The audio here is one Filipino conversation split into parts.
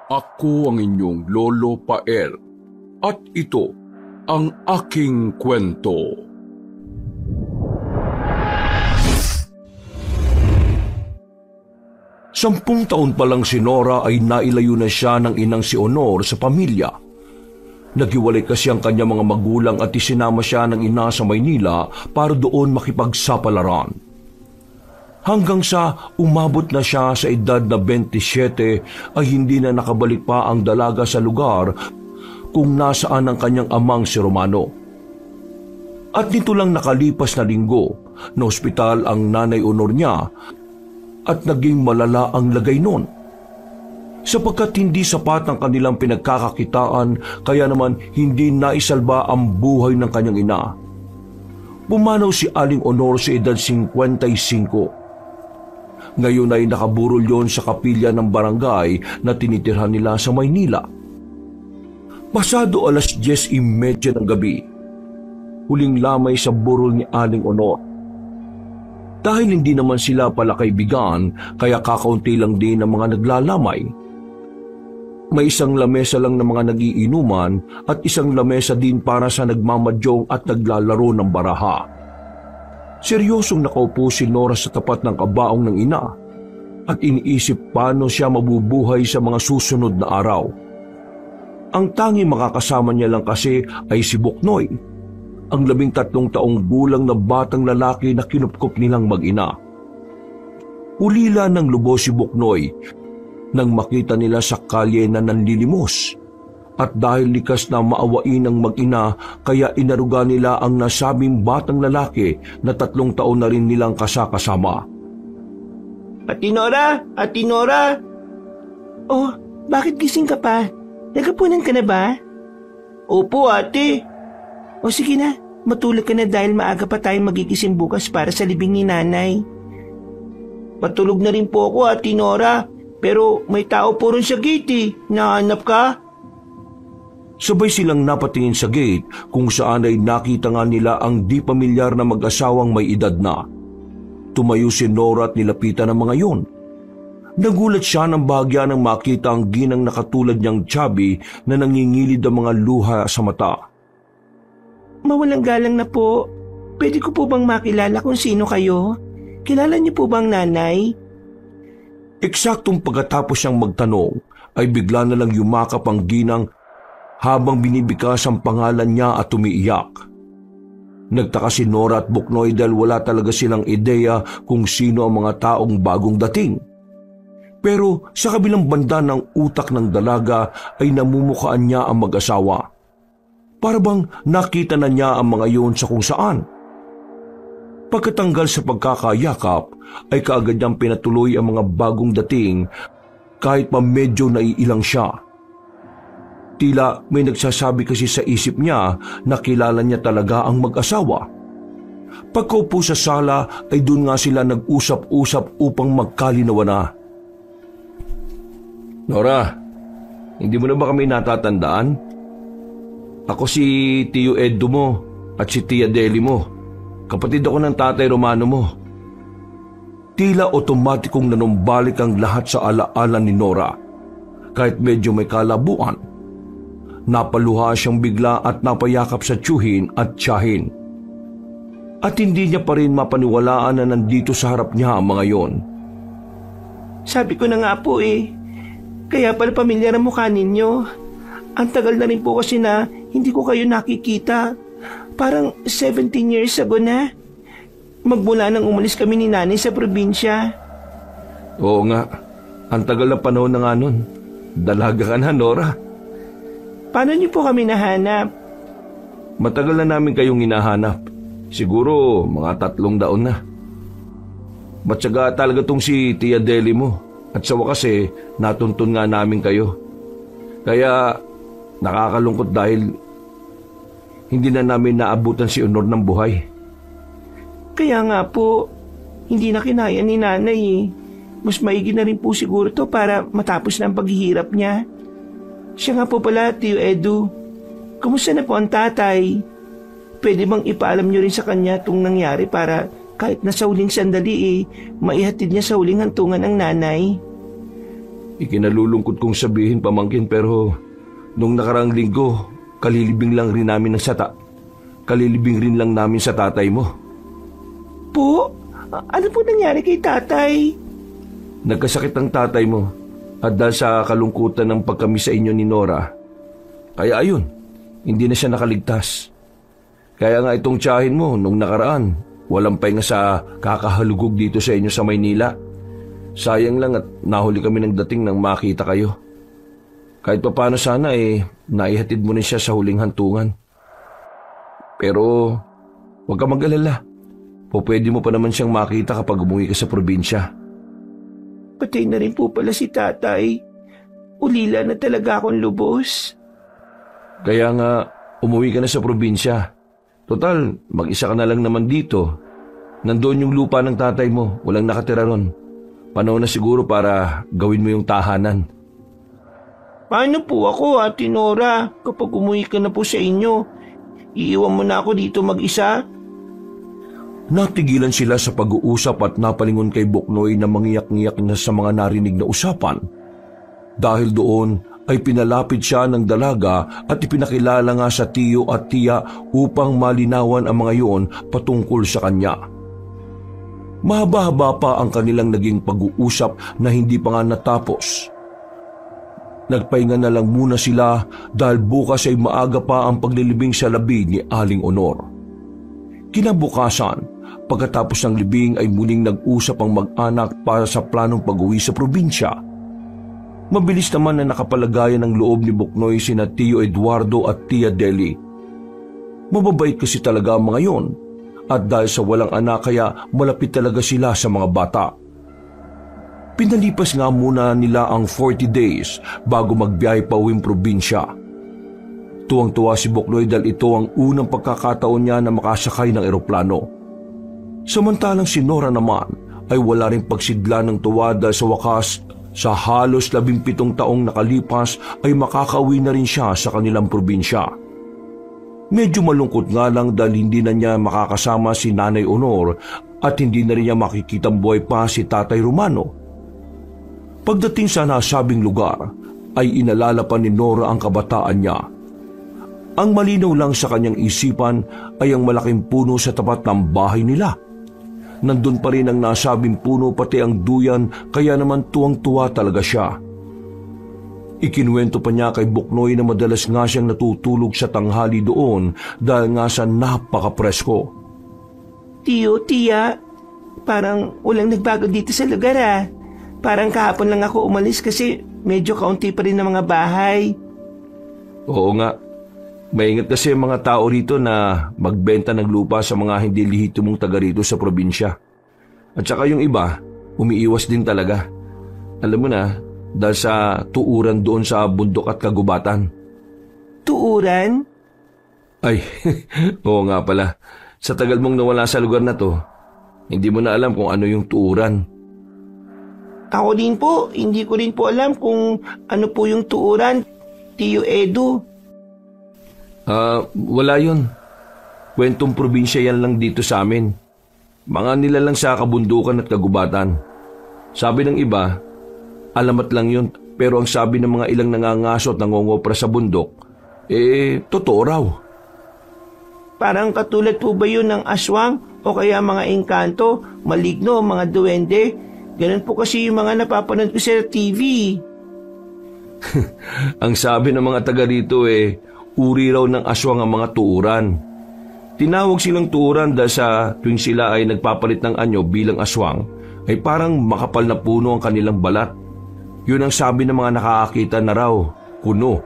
Ako ang inyong Lolo Paer at ito ang aking kwento. Sampung taon pa lang si Nora ay nailayo na siya ng inang si Honor sa pamilya. Naghiwalay kasi ang kanyang mga magulang at isinama siya ng ina sa Maynila para doon makipagsapalaran. Hanggang sa umabot na siya sa edad na 27 ay hindi na nakabalik pa ang dalaga sa lugar kung nasaan ang kanyang amang si Romano. At nito lang nakalipas na linggo, na ospital ang nanay Honor niya at naging malala ang lagay noon. Sapagkat hindi sapat ang kanilang pinagkakakitaan, kaya naman hindi naisalba ang buhay ng kanyang ina. Pumanaw si Aling Honor sa edad 55. Ngayon ay nakaburol yon sa kapilya ng barangay na tinitirhan nila sa Maynila. Pasado 10:30 ng gabi, huling lamay sa burol ni Aling Honor. Dahil hindi naman sila pala kaibigan, kaya kakaunti lang din ang mga naglalamay. May isang lamesa lang ng mga nagiinuman at isang lamesa din para sa nagmamadyong at naglalaro ng baraha. Seryosong nakaupo si Nora sa tapat ng kabaong ng ina at iniisip paano siya mabubuhay sa mga susunod na araw. Ang tanging makakasama niya lang kasi ay si Buknoy, ang 13 taong gulang na batang lalaki na kinupkop nilang mag-ina. Ulila ng lubos si Buknoy nang makita nila sa kalye na nanlilimos. At dahil likas na maawain ng mag-ina, kaya inaruga nila ang nasabing batang lalaki na 3 taon na rin nilang kasakasama. Ate Nora! Ate Nora! Oh, bakit gising ka pa? Nagapunan ka na ba? Opo, ate. O sige na, matulog ka na dahil maaga pa tayong magigising bukas para sa libing ni nanay. Patulog na rin po ako, Ate Nora. Pero may tao po rin sa gate eh. Nahanap ka? Sabay silang napatingin sa gate kung saan ay nakita nga nila ang di pamilyar na mag-asawang may edad na. Tumayo si Nora at nilapitan ang mga yun. Nagulat siya ng bahagya nang makita ang ginang nakatulad niyang chubby na nangingilid ang mga luha sa mata. Mawalang galang na po. Pwede ko po bang makilala kung sino kayo? Kilala niyo po bang nanay? Eksaktong pagkatapos siyang magtanong ay bigla na lang yumakap ang ginang habang binibikas ang pangalan niya at umiiyak. Nagtaka si Nora at Buknoy dahil wala talaga silang ideya kung sino ang mga taong bagong dating. Pero sa kabilang banda ng utak ng dalaga ay namumukhaan niya ang mag-asawa. Para bang nakita na niya ang mga yun sa kung saan. Pagkatanggal sa pagkakayakap ay kaagad niyang pinatuloy ang mga bagong dating kahit pa medyo naiilang siya. Tila may nagsasabi kasi sa isip niya na kilala niya talaga ang mag-asawa. Pagkaupo sa sala ay doon nga sila nag-usap-usap upang magkalinawan na. Nora, hindi mo na ba kami natatandaan? Ako si Tio Edo mo at si Tia Deli mo. Kapatid ako ng tatay Romano mo. Tila otomatikong nanumbalik ang lahat sa alaala ni Nora. Kahit medyo may kalabuan. Napaluha siyang bigla at napayakap sa tiyuhin at tiyahin. At hindi niya pa rin mapaniwalaan na nandito sa harap niya ang mga yon. Sabi ko na nga po eh. Kaya pala pamilyar ang mukha ninyo. Ang tagal na rin po kasi na hindi ko kayo nakikita. Parang 17 years ago na. Magmula nang umalis kami ni nanay sa probinsya. Oo nga. Ang tagal na panahon na nga nun. Dalaga ka na, Nora. Paano niyo po kami nahanap? Matagal na namin kayong hinahanap. Siguro mga 3 taon na. Matyaga talaga tong si Tia Deli mo. At sa wakas natuntun nga namin kayo. Kaya nakakalungkot dahil hindi na namin naabutan si Honor ng buhay. Kaya nga po, hindi na kinaya ni nanay eh. Mas maigi na rin po siguro to para matapos na ang paghihirap niya. Siya nga po pala, Tio Edu. Kumusta na po ang tatay? Pwede bang ipaalam niyo rin sa kanya itong nangyari para kahit na sa huling sandali maihatid niya sa huling hantungan ang nanay? Ikinalulungkot kong sabihin, pamangkin, pero nung nakaraang linggo, kalilibing rin lang namin sa tatay mo. Po? Ano po nangyari kay tatay? Nagkasakit ang tatay mo at dahil sa kalungkutan ng pagkami sa inyo ni Nora, kaya ayun, hindi na siya nakaligtas. Kaya nga itong tiyahin mo nung nakaraan, walang pahinga sa kakahalugog dito sa inyo sa Maynila. Sayang lang at nahuli kami ng dating nang makita kayo. Kahit pa paano sana naihatid mo na siya sa huling hantungan. Pero huwag ka mag-alala. Pwede mo pa naman siyang makita kapag umuwi ka sa probinsya. Patay na rin po pala si tatay. Ulila na talaga akong lubos. Kaya nga, umuwi ka na sa probinsya. Total, mag-isa ka na lang naman dito. Nandoon yung lupa ng tatay mo, walang nakatira ron. Panahon na siguro para gawin mo yung tahanan. Paano po ako, Ate Nora, kapag umuwi ka na po sa inyo? Iiwan mo na ako dito mag-isa? Natigilan sila sa pag-uusap at napalingon kay Buknoy na mangiyak-ngiyak na sa mga narinig na usapan. Dahil doon ay pinalapit siya ng dalaga at ipinakilala nga sa tiyo at tiya upang malinawan ang mga iyon patungkol sa kanya. Mahaba-haba pa ang kanilang naging pag-uusap na hindi pa nga natapos. Nagpahinga na lang muna sila dahil bukas ay maaga pa ang paglilibing sa labi ni Aling Honor. Kinabukasan, pagkatapos ng libing ay muling nag-usap ang mag-anak para sa planong pag-uwi sa probinsya. Mabilis naman na nakapalagayan ng loob ni Buknoy sina Tio Eduardo at Tia Deli. Mababait kasi talaga ang mga yon at dahil sa walang anak kaya malapit talaga sila sa mga bata. Pinalipas nga muna nila ang 40 days bago magbiyahe pa uwing probinsya. Tuwang-tuwa si Buknoy dahil ito ang unang pagkakataon niya na makasakay ng eroplano. Samantalang si Nora naman ay wala ring pagsidla ng tuwa dahil sa wakas sa halos 17 taong nakalipas ay makakauwi na rin siya sa kanilang probinsya. Medyo malungkot nga lang dahil hindi na niya makakasama si Nanay Honor at hindi na rin niya makikitang buhay pa si Tatay Romano. Pagdating sa nasabing lugar ay inalala pa ni Nora ang kabataan niya. Ang malinaw lang sa kanyang isipan ay ang malaking puno sa tapat ng bahay nila. Nandun pa rin ang nasabing puno pati ang duyan kaya naman tuwang-tuwa talaga siya. Ikinuwento pa niya kay Buknoy na madalas nga siyang natutulog sa tanghali doon dahil nga sa napaka-presko. Tiyo, tiya, parang walang nagbago dito sa lugar ah. Parang kahapon lang ako umalis kasi medyo kaunti pa rin ang mga bahay. Oo nga. Maingat kasi ang mga tao rito na magbenta ng lupa sa mga hindi lehitimong taga rito sa probinsya. At saka yung iba, umiiwas din talaga. Alam mo na, dahil sa tuuran doon sa bundok at kagubatan. Tuuran? Ay, oo nga pala. Sa tagal mong nawala sa lugar na to, hindi mo na alam kung ano yung tuuran. Ako din po, hindi ko rin po alam kung ano po yung tuuran, Tiyo Edu. Wala yun. Kwentong probinsya yan lang dito sa amin. Mga nila lang sa kabundukan at kagubatan. Sabi ng iba, alamat lang yun, pero ang sabi ng mga ilang nangangaso at nangongopra sa bundok, totoo raw. Parang katulad po ba yun ng aswang o kaya mga engkanto, maligno, mga duwende? Ganun po kasi yung mga napapanood ko sa TV. Ang sabi ng mga taga rito uri raw ng aswang ang mga tuuran. Tinawag silang tuuran dahil sa tuwing sila ay nagpapalit ng anyo bilang aswang, ay parang makapal na puno ang kanilang balat. Yun ang sabi ng mga nakakakita na raw, kuno.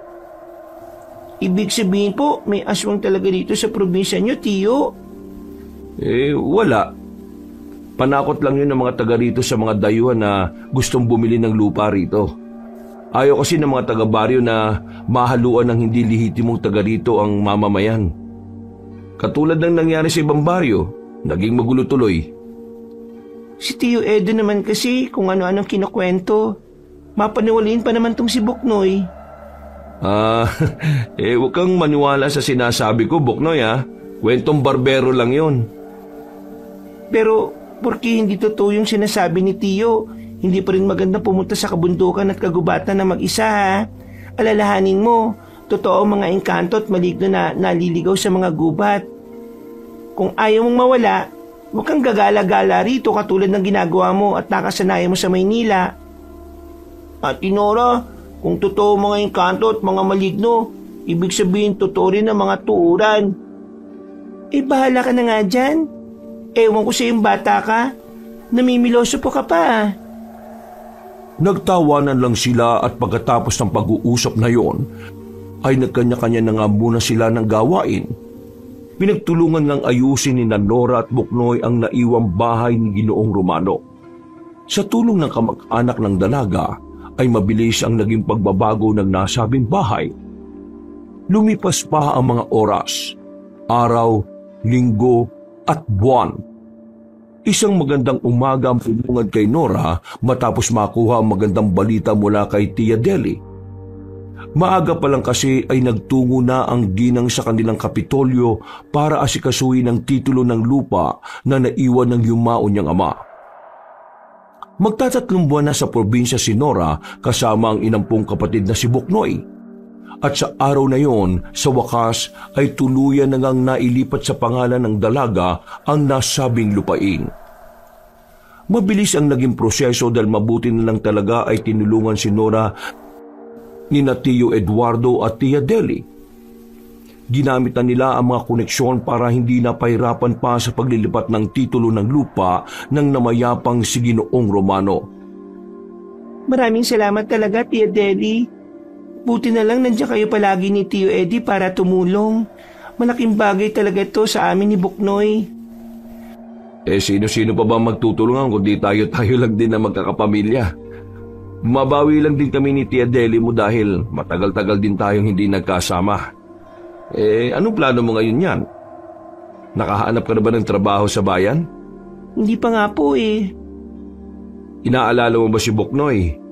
Ibig sabihin po, may aswang talaga dito sa probinsya nyo, Tiyo? Wala. Panakot lang yun ng mga taga rito sa mga dayuhan na gustong bumili ng lupa rito. Ayaw kasi ng mga taga-baryo na mahaluan ng hindi lehitimong taga rito ang mamamayan. Katulad ng nangyari sa ibang baryo, naging magulo tuloy. Si Tiyo Edo naman kasi kung ano-anong kinukwento. Mapaniwalain pa naman tong si Buknoy. Huwag kang maniwala sa sinasabi ko, Buknoy ha. Kwentong barbero lang yun. Pero, porke hindi totoo yung sinasabi ni Tiyo? hindi pa rin maganda pumunta sa kabundukan at kagubatan na mag-isa ha. Alalahanin mo, totoo mga engkanto at maligno na naliligaw sa mga gubat. Kung ayaw mong mawala, huwag kang gagala-gala rito katulad ng ginagawa mo at nakasanayan mo sa Maynila. Ate Nora, kung totoo mga engkanto at mga maligno, ibig sabihin totoo rin ang mga tuuran. Bahala ka na nga dyan. Ewan ko sa iyong bata ka. Namimiloso po ka pa. Nagtawanan lang sila at pagkatapos ng pag-uusap na yon, ay nagkanya-kanya na nga muna sila ng gawain. Pinagtulungan ngang ayusin ni Nora at Buknoy ang naiwang bahay ni Ginoong Romano. Sa tulong ng kamag-anak ng dalaga, ay mabilis ang naging pagbabago ng nasabing bahay. Lumipas pa ang mga oras, araw, linggo at buwan. Isang magandang umaga ang pinungad kay Nora matapos makuha ang magandang balita mula kay Tia Deli. Maaga pa lang kasi ay nagtungo na ang ginang sa kanilang kapitolyo para asikasuhin ang titulo ng lupa na naiwan ng yumao niyang ama. Magtatatlong buwan na sa probinsya si Nora kasama ang inampong kapatid na si Buknoy. At sa araw na yon, sa wakas ay tuluyan na ngang nailipat sa pangalan ng dalaga ang nasabing lupain. Mabilis ang naging proseso dahil mabuti na lang talaga ay tinulungan si Nora ni Tio Eduardo at Tia Deli. Ginamit na nila ang mga koneksyon para hindi napahirapan pa sa paglilipat ng titulo ng lupa ng namayapang si Ginoong Romano. Maraming salamat talaga, Tia Deli. Buti na lang nandiyan kayo palagi ni Tio Eddie para tumulong. Malaking bagay talaga ito sa amin ni Buknoy. Sino-sino pa ba magtutulungan kundi tayo lang din na magkakapamilya? Mabawi lang din kami ni Tia Deli mo dahil matagal-tagal din tayong hindi nagkasama. Anong plano mo ngayon yan? Nakahanap ka na ba ng trabaho sa bayan? Hindi pa nga po Inaalala mo ba si Buknoy?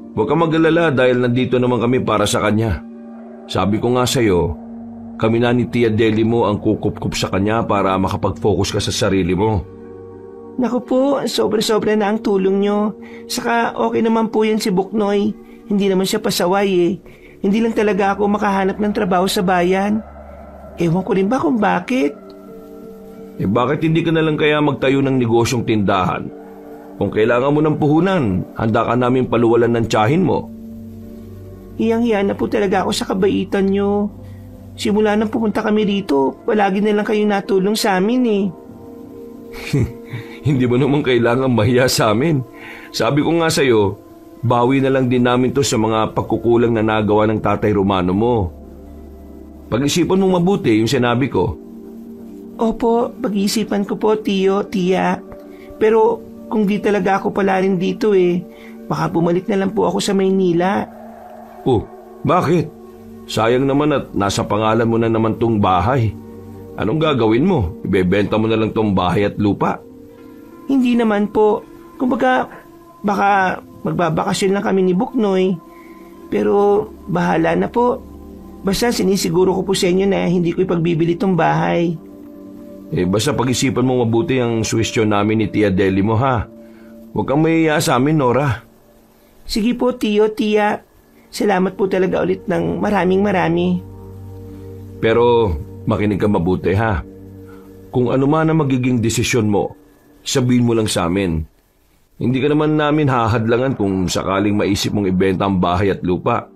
Huwag kang mag-alala dahil nandito naman kami para sa kanya. Sabi ko nga sa'yo, kami na ni Tia Deli mo ang kukup-kup sa kanya para makapag-focus ka sa sarili mo. Naku po, sobra-sobra na ang tulong nyo. Saka okay naman po yan si Buknoy. Hindi naman siya pasaway Hindi lang talaga ako makahanap ng trabaho sa bayan. Ewan ko rin ba kung bakit? Bakit hindi ka na lang kaya magtayo ng negosyong tindahan? Kung kailangan mo ng puhunan, handa ka namin paluwalan ng tiyahin mo. Hiyang-hiya na po talaga ako sa kabaitan nyo. Simula nang pupunta kami rito, palagi na lang kayong natulong sa amin Hindi mo naman kailangan mahiya sa amin. Sabi ko nga sa'yo, bawi na lang din namin to sa mga pagkukulang na nagawa ng Tatay Romano mo. Pag-isipan mong mabuti yung sinabi ko. Opo, pag-iisipan ko po, Tio, Tia. Pero kung di talaga ako pala rin dito baka bumalik na lang po ako sa Maynila. Bakit? Sayang naman at nasa pangalan mo na naman tong bahay. Anong gagawin mo? Ibebenta mo na lang tong bahay at lupa? Hindi naman po. Kumbaga, baka magbabakasyon lang kami ni Buknoy. Pero bahala na po. Basta sinisiguro ko po sa inyo na hindi ko ipagbibili tong bahay. Basta pag-isipan mo mabuti ang suwestyon namin ni Tia Deli mo ha. Huwag kang mahiya sa amin, Nora. Sige po, Tio, Tia. Salamat po talaga ulit ng marami. Pero makinig ka mabuti ha. Kung ano man ang magiging desisyon mo, sabihin mo lang sa amin. Hindi ka naman namin hahadlangan kung sakaling maisip mong ibenta ang bahay at lupa.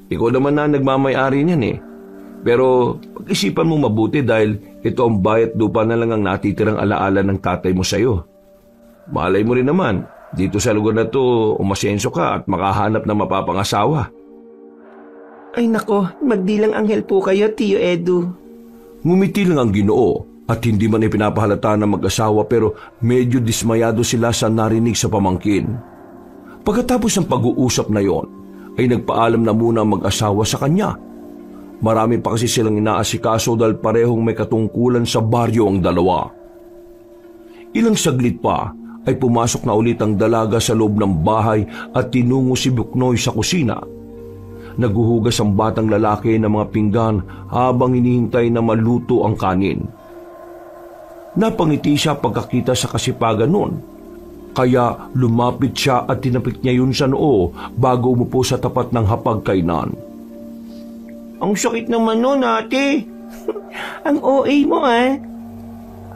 Ikaw naman na nagmamay-ari niyan Pero pag-isipan mo mabuti dahil ito ang bahay at lupa na lang ang natitirang alaala ng tatay mo sa'yo. Malay mo rin naman, dito sa lugar na to umasenso ka at makahanap ng mapapangasawa. Ay nako, magdilang anghel po kayo, Tio Edu. Ngumiti lang ang Ginoo at hindi man ipinapahalata ng mag-asawa pero medyo dismayado sila sa narinig sa pamangkin. Pagkatapos ng pag-uusap na yon, ay nagpaalam na muna ang mag-asawa sa kanya. Marami pa kasi silang inaasikaso dahil parehong may katungkulan sa baryo ang dalawa. Ilang saglit pa ay pumasok na ulit ang dalaga sa loob ng bahay at tinungo si Buknoy sa kusina. Naguhugas ang batang lalaki ng mga pinggan habang hinihintay na maluto ang kanin. Napangiti siya pagkakita sa kasipagan noon. Kaya lumapit siya at tinapik niya yun sa noo bago umupo sa tapat ng hapagkainan. Ang sakit naman nun, ate. Ang OA mo, ah.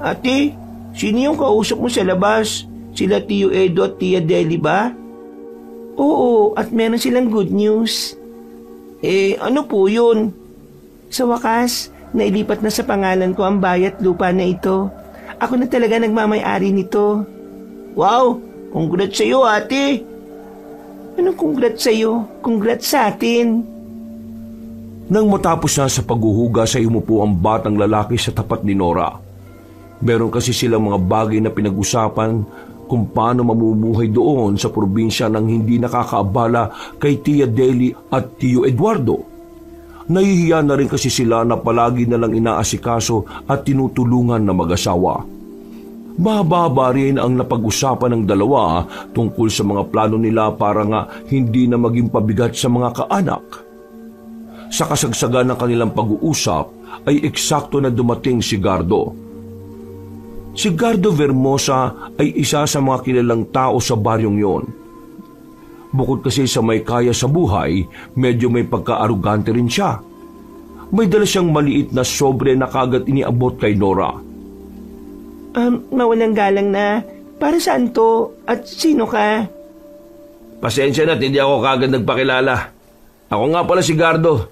Ate, sino yung kausap mo sa labas? Sila Tio Edo at Tia Deli ba? Oo, at meron silang good news. Ano po yun? Sa wakas, nailipat na sa pangalan ko ang bayat lupa na ito. Ako na talaga nagmamay-ari nito. Wow! Congrats sa'yo, ate! Anong congrats sa'yo? Congrats sa atin! Nang matapos na sa paghuhugas ay umupo ang batang lalaki sa tapat ni Nora. Meron kasi silang mga bagay na pinag-usapan kung paano mamumuhay doon sa probinsya nang hindi nakakaabala kay Tia Deli at Tio Eduardo. Nahihiya na rin kasi sila na palagi na lang inaasikaso at tinutulungan na mag-asawa. Mahaba rin ang napag-usapan ng dalawa tungkol sa mga plano nila para nga hindi na maging pabigat sa mga kaanak. Sa kasagsagan ng kanilang pag-uusap ay eksakto na dumating si Gardo. Si Gardo Vermosa ay isa sa mga kilalang tao sa baryong yon. Bukod kasi sa may kaya sa buhay, medyo may pagka-arugante rin siya. May dala siyang maliit na sobre na kagad iniabot kay Nora. Mawalang galang na. Para saan to? At sino ka? Pasensya na, hindi ako kagad nagpakilala. Ako nga pala si Gardo.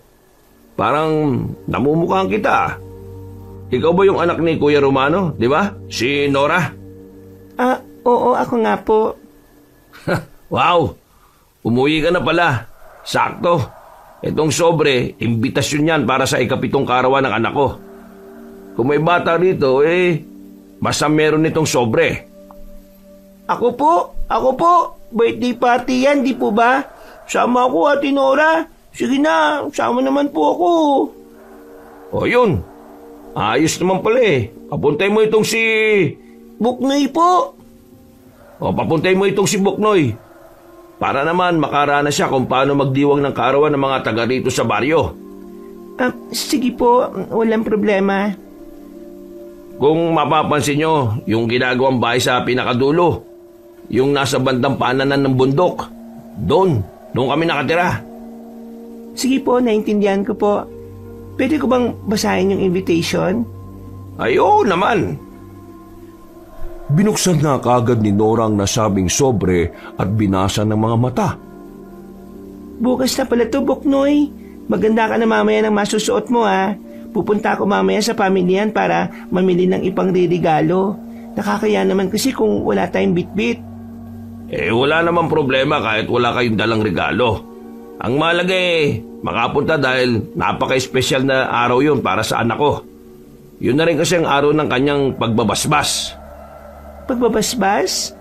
Parang namumukhaan kita. Ikaw ba yung anak ni Kuya Romano, di ba? Si Nora? Oo, ako nga po. Wow! Umuwi ka na pala. Sakto. Itong sobre, imbitasyon yan para sa ikapitong karawan ng anak ko. Kung may bata rito, basta meron nitong sobre. Ako po. Birthday party yan, di po ba? Sama ako, Ate Nora. Sige na, sama naman po ako. O yun, ayos naman pala Papuntay mo itong si... Buknoy po. O papuntay mo itong si Buknoy. Para naman makarana siya kung paano magdiwang ng karawan ng mga taga rito sa baryo. Sige po, walang problema. Kung mapapansin nyo, yung ginagawang bahay sa pinakadulo, yung nasa bandang pananan ng bundok, doon kami nakatira. Sige po, naintindihan ko po. Pwede ko bang basahin yung invitation? Ay, oo naman. Binuksan na kaagad ni Nora ang nasabing sobre at binasa ng mga mata. Bukas na pala to, Buknoy. Maganda ka na mamaya ng masusuot mo, ha. Pupunta ako mamaya sa pamilyan para mamili ng ipangririgalo. Nakakaya naman kasi kung wala tayong bitbit. Wala namang problema kahit wala kayong dalang regalo. Ang mahalaga makapunta dahil napaka-espesyal na araw yun para sa anak ko. Yun na rin kasi ang araw ng kanyang pagbabasbas. Pagbabasbas?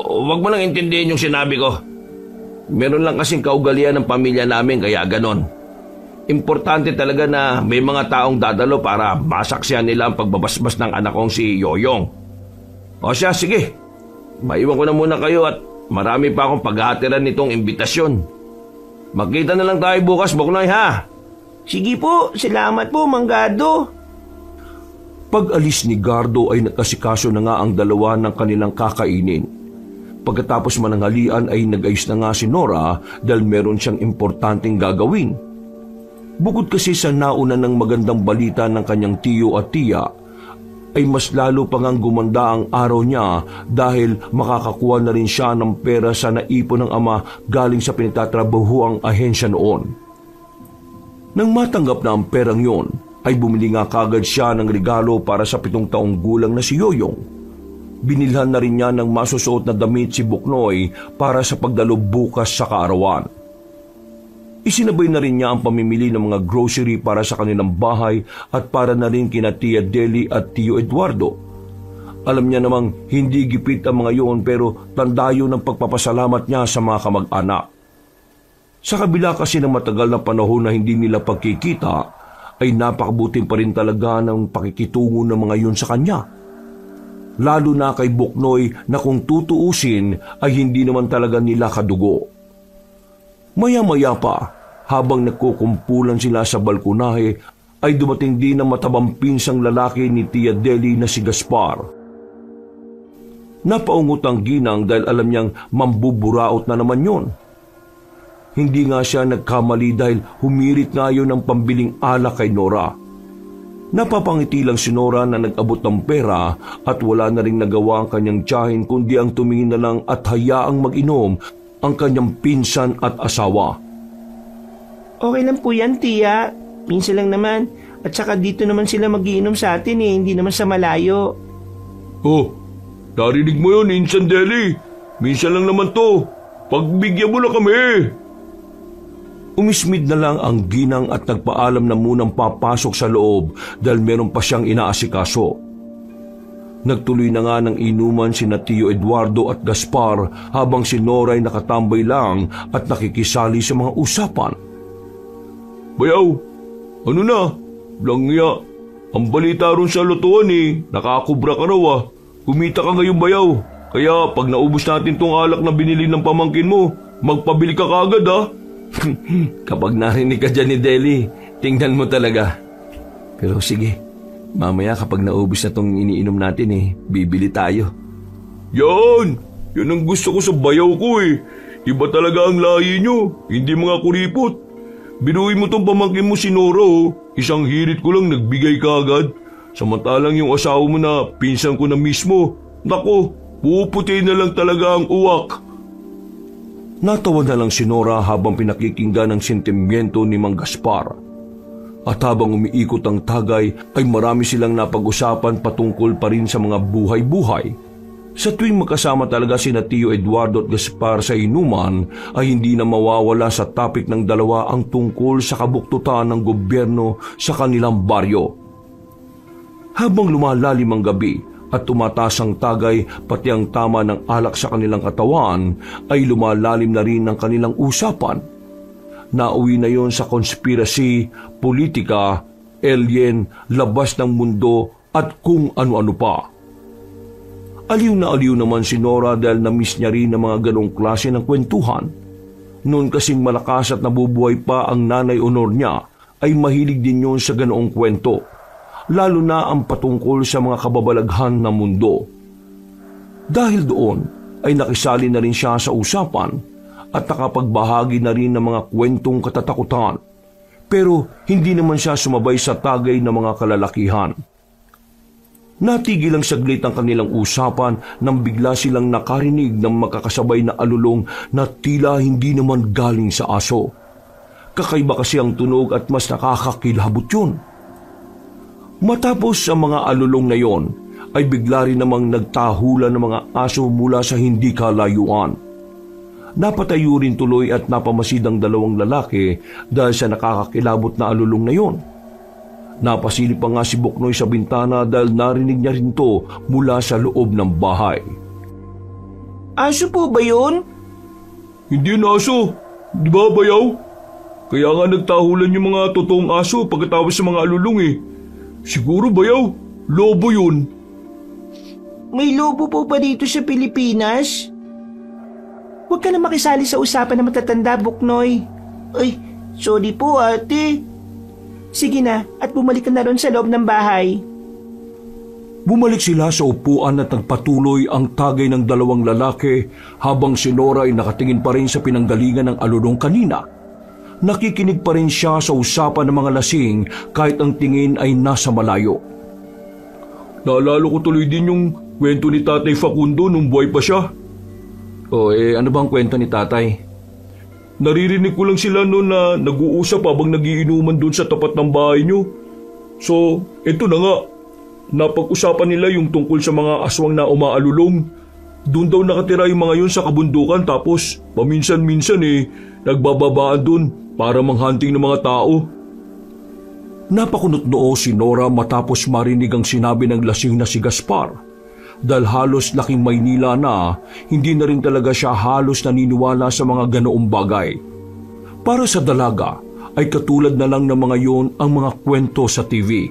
Huwag mo nang intindihin yung sinabi ko. Meron lang kasing kaugalian ng pamilya namin kaya ganon. Importante talaga na may mga taong dadalo para masaksihan nila ang pagbabasbas ng anak kong si Yoyong. O siya, sige. Maiwan ko na muna kayo at marami pa akong paghahatiran nitong imbitasyon. Magkita na lang tayo bukas, Buknoy, ha? Sige po, salamat po, Mang Gardo. Pag-alis ni Gardo ay nakasikaso na nga ang dalawa ng kanilang kakainin. Pagkatapos mananghalian ay nag-ayos na nga si Nora dahil meron siyang importanteng gagawin. Bukod kasi sa nauna ng magandang balita ng kanyang tiyo at tiya, ay mas lalo pang ang gumanda ang araw niya dahil makakakuha na rin siya ng pera sa naipon ng ama galing sa pinagtatrabahuang ahensya noon. Nang matanggap na ang perang yon, ay bumili nga kagad siya ng regalo para sa 7 taong gulang na si Yoyong. Binilhan na rin niya ng masusuot na damit si Buknoy para sa pagdalo bukas sa kaarawan. Isinabay na rin niya ang pamimili ng mga grocery para sa kanilang bahay at para na rin kina Tia Deli at Tio Eduardo. Alam niya namang hindi gipit ang mga yun pero tanda yun ng pagpapasalamat niya sa mga kamag-anak. Sa kabila kasi ng matagal na panahon na hindi nila pagkikita, ay napakabuting pa rin talaga ng pakikitungo ng mga yun sa kanya. Lalo na kay Buknoy na kung tutuusin ay hindi naman talaga nila kadugo. Maya-maya pa, habang nagkukumpulan sila sa balkonahe, ay dumating din ang matabang pinsang lalaki ni Tia Deli na si Gaspar. Napaungot ang ginang dahil alam niyang mambuburaot na naman yon. Hindi nga siya nagkamali dahil humirit nga yun ng pambiling alak kay Nora. Napapangiti lang si Nora na nag-abot ng pera at wala na ring nagawa ang kanyang tiyahin kundi ang tumingin na lang at hayaang mag-inom ang kanyang pinsan at asawa. Okay lang po yan, tiya. Minsan lang naman. At saka dito naman sila magiinom sa atin hindi naman sa malayo. Oh, narinig mo yun, Insan Deli. Minsan lang naman to. Pagbigyan mo na kami. Umismid na lang ang ginang at nagpaalam na munang papasok sa loob dahil meron pa siyang inaasikaso. Nagtuloy na nga ng inuman sina Tio Eduardo at Gaspar habang si Nora ay nakatambay lang at nakikisali sa mga usapan. Bayaw, ano na? Langya, ang balita ron sa lutuan nakakubra ka raw Kumita ka ngayon bayaw. Kaya pag naubos natin tong alak na binili ng pamangkin mo, magpabili ka kagad Kapag narinig ka dyan ni Deli, tingnan mo talaga. Pero sige, mamaya kapag naubos na tong iniinom natin bibili tayo. Yan ang gusto ko sa bayaw ko Iba talaga ang lahi nyo, hindi mga kuripot. Binuhay mo tong pamangkin mo si Nora isang hirit ko lang nagbigay ka agad. Samantalang yung asawa mo na pinsan ko na mismo, nako, puputi na lang talaga ang uwak. Natawa na lang si Nora habang pinakikinggan ang sentimiento ni Mang Gaspar. At habang umiikot ang tagay ay marami silang napag-usapan patungkol pa rin sa mga buhay-buhay. Sa tuwing magkasama talaga sina Tio Eduardo at Gaspar sa inuman ay hindi na mawawala sa topic ng dalawa ang tungkol sa kabuktutan ng gobyerno sa kanilang baryo. Habang lumalalim ang gabi at tumataas ang tagay pati ang tama ng alak sa kanilang katawan ay lumalalim na rin ang kanilang usapan. Nauwi na yon sa konspirasi, politika, alien, labas ng mundo at kung ano-ano pa. Aliw na aliw naman si Nora dahil na-miss niya rin ang mga ganong klase ng kwentuhan. Noon kasing malakas at nabubuhay pa ang nanay Honor niya ay mahilig din yun sa ganoong kwento, lalo na ang patungkol sa mga kababalaghan ng mundo. Dahil doon ay nakisali na rin siya sa usapan at nakapagbahagi na rin ng mga kwentong katatakutan, pero hindi naman siya sumabay sa tagay ng mga kalalakihan. Natigil lang saglit ang kanilang usapan nang bigla silang nakarinig ng makakasabay na alulong na tila hindi naman galing sa aso. Kakaiba kasi ang tunog at mas nakakakilabot yun. Matapos ang mga alulong na yon, ay bigla rin namang nagtahulan ng mga aso mula sa hindi kalayuan. Napatayo rin tuloy at napamasid ang dalawang lalaki dahil sa nakakakilabot na alulong na yon. Napasilip pa nga si Buknoy sa bintana dahil narinig niya rin to mula sa loob ng bahay. Aso po ba yun? Hindi na aso, di ba bayaw? Kaya nga nagtahulan yung mga totoong aso pagkatapos sa mga alulong Siguro bayaw, lobo yun. May lobo po ba dito sa Pilipinas? Huwag ka na makisali sa usapan na matatanda, Buknoy. Ay, sorry po ate. Sige na, at bumalik ka na ron sa loob ng bahay. Bumalik sila sa upuan at nagpatuloy ang tagay ng dalawang lalaki habang si Nora ay nakatingin pa rin sa pinanggalingan ng alulong kanina. Nakikinig pa rin siya sa usapan ng mga lasing kahit ang tingin ay nasa malayo. Naalala ko tuloy din yung kwento ni Tatay Facundo nung buhay pa siya. Ano bang kwento ni Tatay? Naririnig ko lang sila noon na nag-uusap habang nagiinuman doon sa tapat ng bahay nyo. So, eto na nga. Napag-usapan nila yung tungkol sa mga aswang na umaalulong. Doon daw nakatira yung mga yun sa kabundukan tapos paminsan-minsan nagbababaan doon para manghunting ng mga tao. Napakunot noo si Nora matapos marinig ang sinabi ng lasing na si Gaspar. Dahil halos laking Maynila na, hindi na rin talaga siya halos naniniwala sa mga ganoong bagay. Para sa dalaga, ay katulad na lang ng mga yon ang mga kwento sa TV.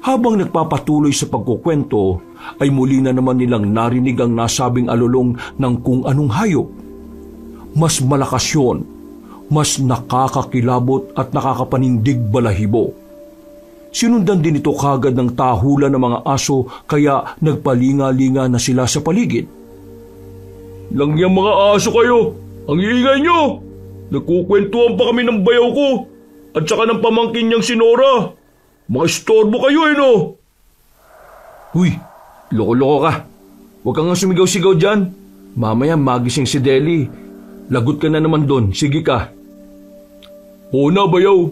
Habang nagpapatuloy sa pagkukwento, ay muli na naman nilang narinig ang nasabing alulong ng kung anong hayop. Mas malakas yun, mas nakakakilabot at nakakapanindig balahibo. Sinundan din ito kagad ng tahulan ng mga aso kaya nagpalinga-linga na sila sa paligid. Langyang mga aso kayo! Ang iingay nyo! Nagkukwentuhan pa kami ng bayaw ko at saka ng pamangkin niyang si Nora. Mga istorbo kayo no? Huy, loko-loko ka. Huwag kang sumigaw-sigaw dyan. Mamaya magising si Deli. Lagot ka na naman doon. Sige ka. Oo na, bayaw.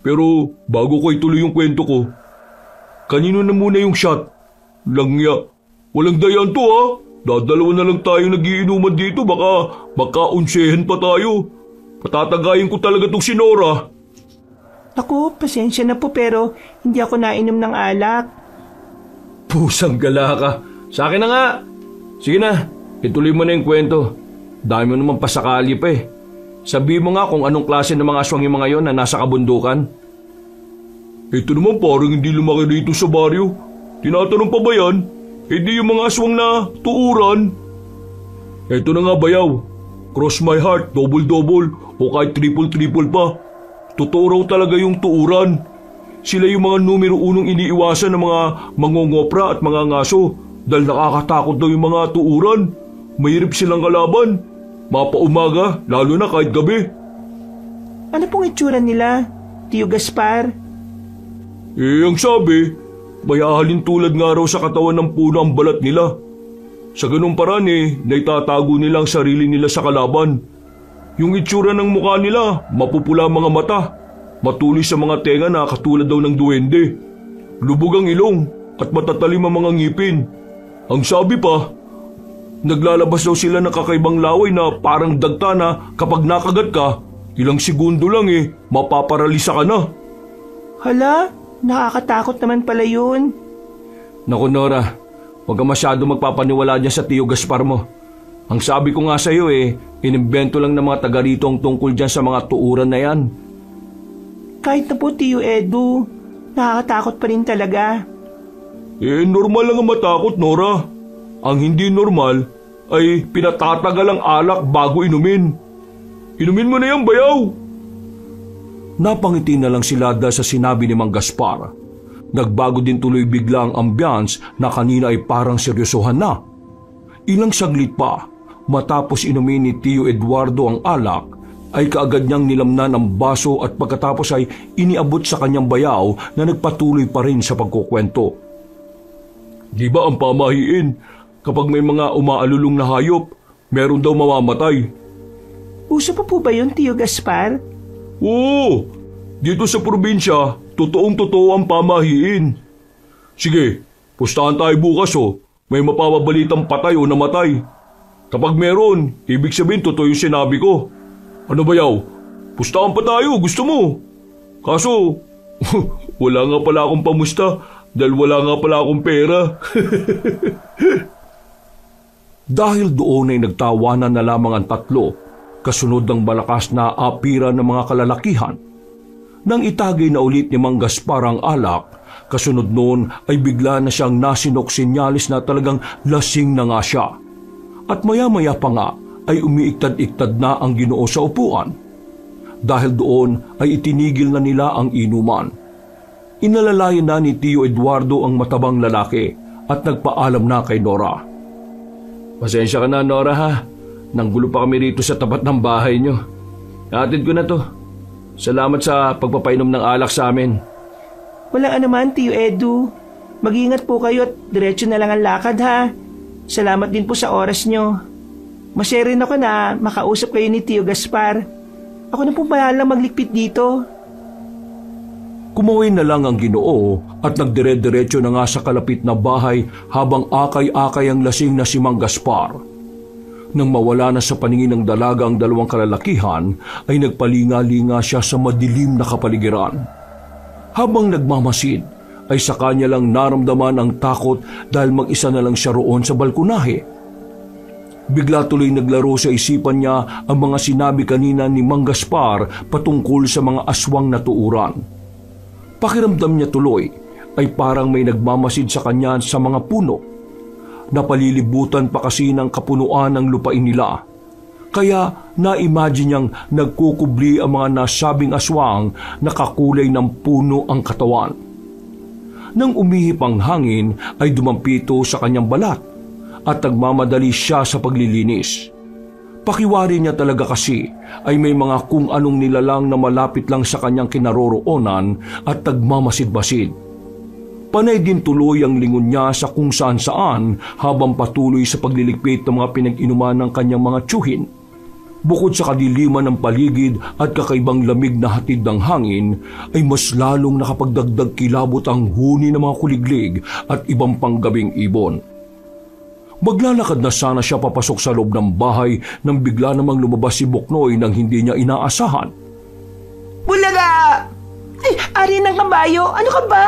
Pero bago ko ituloy yung kwento ko, kanino na muna yung shot? Langya. Walang dayan to ha. Dadalawa na lang tayo nagiinuman dito. Baka unsehan pa tayo. Patatagayin ko talaga tong si Nora. Naku, pasensya na po pero hindi ako nainom ng alak. Pusang gala ka. Sa akin na nga. Sige na, ituloy mo na yung kwento. Dami mo naman pasakali pa eh. Sabi mo nga kung anong klase ng mga aswang yung mga yon na nasa kabundukan. Ito naman parang hindi lumaki dito sa baryo. Tinatanong pa ba yan? Hindi yung mga aswang na tuuran. Ito na nga bayaw. Cross my heart, double-double o kahit triple-triple pa. Totoo raw talaga yung tuuran. Sila yung mga numero unong iniiwasan ng mga mangongopra at mga ngaso dahil nakakatakot daw yung mga tuuran. Mahirap silang kalaban. Mapaumaga, lalo na kahit gabi. Ano pong itsura nila, Tio Gaspar? Ang sabi, may ahalin tulad nga raw sa katawan ng puno ang balat nila. Sa ganung paraan naitatago nila ang sarili nila sa kalaban. Yung itsura ng mukha nila, mapupula ang mga mata. Matuloy sa mga tenga na katulad daw ng duwende. Lubog ang ilong at matatalim ang mga ngipin. Ang sabi pa, naglalabas daw sila ng kakaibang laway na parang dagta na kapag nakagat ka, ilang segundo lang mapaparalisa ka na. Hala, nakakatakot naman pala yun. Naku Nora, huwag ka masyado magpapaniwala dyan sa Tio Gaspar mo. Ang sabi ko nga sa'yo inimbento lang ng mga taga rito ang tungkol dyan sa mga tuuran na yan. Kahit na po Tio Edu, nakakatakot pa rin talaga. Normal lang ang matakot Nora. Ang hindi normal ay pinatatagal ang alak bago inumin. Inumin mo na yan, bayaw! Napangiti na lang sila dahil sa sinabi ni Mang Gaspar. Nagbago din tuloy bigla ang ambiance na kanina ay parang seryosohan na. Ilang saglit pa, matapos inumin ni Tio Eduardo ang alak, ay kaagad niyang nilamnan ang baso at pagkatapos ay iniabot sa kanyang bayaw na nagpatuloy pa rin sa pagkukwento. Di ba ang pamahiin? Kapag may mga umaalulong na hayop, meron daw mamamatay. Uso pa po ba yun, Tio Gaspar? Oo, dito sa probinsya, totoong-totoo ang pamahiin. Sige, pustahan tayo bukas may mapapabalitang patay o namatay. Kapag meron, ibig sabihin totoo yung sinabi ko. Ano ba yaw? Pustahan pa tayo, gusto mo? Kaso, wala nga pala akong pamusta dahil wala nga pala akong pera. Dahil doon ay nagtawanan na lamang ang tatlo, kasunod ng malakas na apiran ng mga kalalakihan. Nang itagay na ulit ni Mang Gaspar ang alak, kasunod noon ay bigla na siyang nasinok-sinyalis na talagang lasing na nga siya. At maya-maya pa nga ay umiiktad-iktad na ang Ginoo sa upuan. Dahil doon ay itinigil na nila ang inuman. Inalalayan na ni Tio Eduardo ang matabang lalaki at nagpaalam na kay Nora. Pasensya ka na, Nora ha. Nanggulo pa kami rito sa tapat ng bahay nyo. Atid ko na to. Salamat sa pagpapainom ng alak sa amin. Walang anuman, Tio Edu. Mag-ingat po kayo at diretso na lang ang lakad ha. Salamat din po sa oras nyo. Masaya rin ako na makausap kayo ni Tio Gaspar. Ako na po bahalang maglikpit dito. Kumaway na lang ang Ginoo at nagdire-diretso na nga sa kalapit na bahay habang akay-akay ang lasing na si Mang Gaspar. Nang mawala na sa paningin ng dalaga ang dalawang kalalakihan, ay nagpalinga-linga siya sa madilim na kapaligiran. Habang nagmamasid, ay sa kanya lang naramdaman ang takot dahil mag-isa na lang siya roon sa balkonahe. Bigla tuloy naglaro sa isipan niya ang mga sinabi kanina ni Mang Gaspar patungkol sa mga aswang na tuuran. Pakiramdam niya tuloy ay parang may nagmamasid sa kanya sa mga puno. Napalilibutan pa kasi ng kapunuan ng lupain nila. Kaya na-imagine niyang nagkukubli ang mga nasabing aswang na kakulay ng puno ang katawan. Nang umihip ang hangin ay dumampito sa kanyang balat at nagmamadali siya sa paglilinis. Pakiwari niya talaga kasi ay may mga kung anong nilalang na malapit lang sa kanyang kinaroroonan at nagmamasid-basid. Panay din tuloy ang lingon niya sa kung saan-saan habang patuloy sa pagliligpit ng mga pinag-inuman ng kanyang mga tiyuhin. Bukod sa kadiliman ng paligid at kakaibang lamig na hatid ng hangin, ay mas lalong nakapagdagdag kilabot ang huni ng mga kuliglig at ibang panggabing ibon. Maglalakad na sana siya papasok sa loob ng bahay nang bigla namang lumabas si Buknoy nang hindi niya inaasahan. Bulaga! Ay, ari ng kabayo, ano ka ba?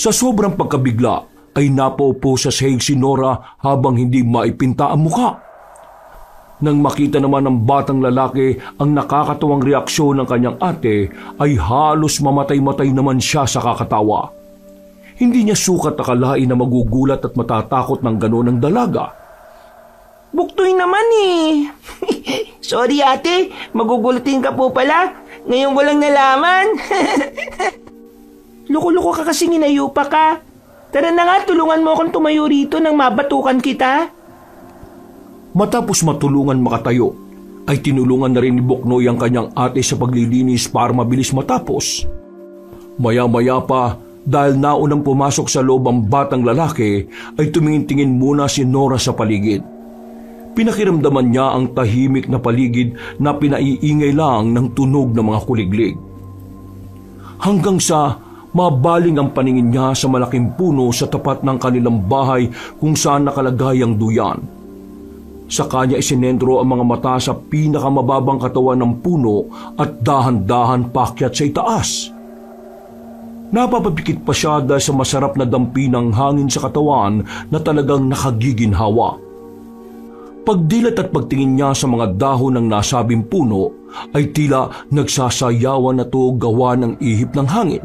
Sa sobrang pagkabigla ay napaupo sa sahig si Nora habang hindi maipinta ang muka. Nang makita naman ng batang lalaki ang nakakatuwang reaksyon ng kanyang ate, ay halos mamatay-matay naman siya sa kakatawa. Hindi niya sukat akalain na magugulat at matatakot ng gano'n ang dalaga. Buktoy naman eh. Sorry ate, magugulatin ka po pala. Ngayon ko lang nalaman. Loko-loko ka kasing inayupa ka. Tara na nga, tulungan mo akong tumayo rito nang mabatukan kita. Matapos matulungan makatayo, ay tinulungan na rin ni Buknoy ang kanyang ate sa paglilinis para mabilis matapos. Maya-maya pa, dahil naunang pumasok sa loob ang batang lalaki, ay tumingin-tingin muna si Nora sa paligid. Pinakiramdaman niya ang tahimik na paligid na pinaiingay lang ng tunog ng mga kuliglig. Hanggang sa mabaling ang paningin niya sa malaking puno sa tapat ng kanilang bahay kung saan nakalagay ang duyan. Sa kanya isinentro ang mga mata sa pinakamababang katawan ng puno at dahan-dahan pakyat sa itaas. Napapapikit pa siya dahil sa masarap na dampi ng hangin sa katawan na talagang nakagiginhawa. Pagdilat at pagtingin niya sa mga dahon ng nasabing puno ay tila nagsasayawan na to gawa ng ihip ng hangin.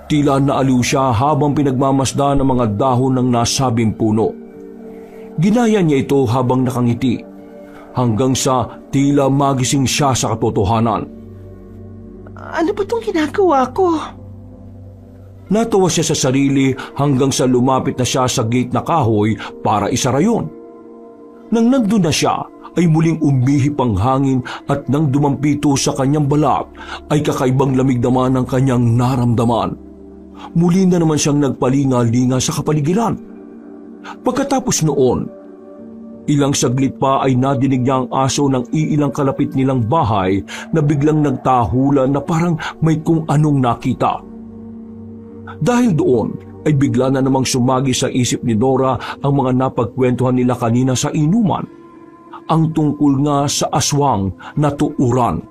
Tila naaliw siya habang pinagmamasdan ng mga dahon ng nasabing puno. Ginaya niya ito habang nakangiti, hanggang sa tila magising siya sa katotohanan. Ano ba itong ginagawa ko? Natawa siya sa sarili hanggang sa lumapit na siya sa gate na kahoy para isara yun. Nang nandun na siya, ay muling umihip ang hangin at nang dumampito sa kanyang balat, ay kakaibang lamig naman ang kanyang naramdaman. Muli na naman siyang nagpalinga-linga sa kapaligiran. Pagkatapos noon, ilang saglit pa ay nadinig niya ang aso ng iilang kalapit nilang bahay na biglang nagtahulan na parang may kung anong nakita. Dahil doon ay bigla na namang sumagi sa isip ni Nora ang mga napagkwentuhan nila kanina sa inuman, ang tungkol nga sa aswang na tuuran.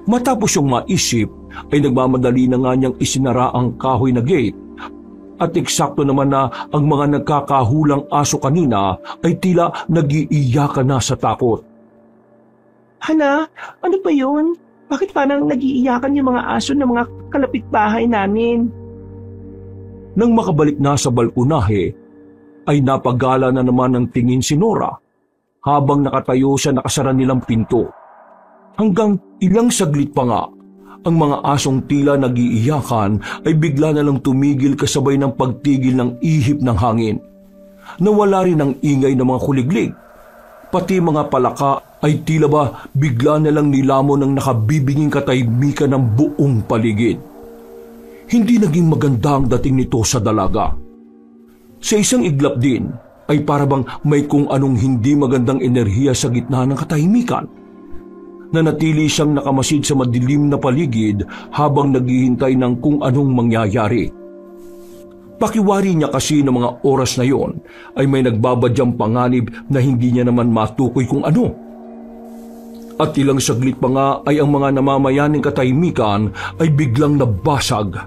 Matapos yung maisip ay nagmamadali na nga niyang isinara ang kahoy na gate. At eksakto naman na ang mga nagkakahulang aso kanina ay tila nag-iiyakan na sa takot. Hana, ano ba yun? Bakit parang nag-iiyakan yung mga aso ng mga kalapit bahay namin? Nang makabalik na sa balkonahe, ay napagala na naman ng tingin si Nora habang nakatayo sa nakasara nilang pinto. Hanggang ilang saglit pa nga, ang mga asong tila nag-iiyakan ay bigla na lang tumigil kasabay ng pagtigil ng ihip ng hangin. Nawala rin ang ingay ng mga kuliglig. Pati mga palaka ay tila ba bigla na lang nilamon ng nakabibinging katahimikan ng buong paligid. Hindi naging maganda ang dating nito sa dalaga. Sa isang iglap din ay parabang may kung anong hindi magandang enerhiya sa gitna ng katahimikan. Nanatili siyang nakamasid sa madilim na paligid habang naghihintay ng kung anong mangyayari. Pakiwari niya kasi ng mga oras na yon ay may nagbabadyang panganib na hindi niya naman matukoy kung ano. At ilang saglit pa nga ay ang mga namamayaning katahimikan ay biglang nabasag.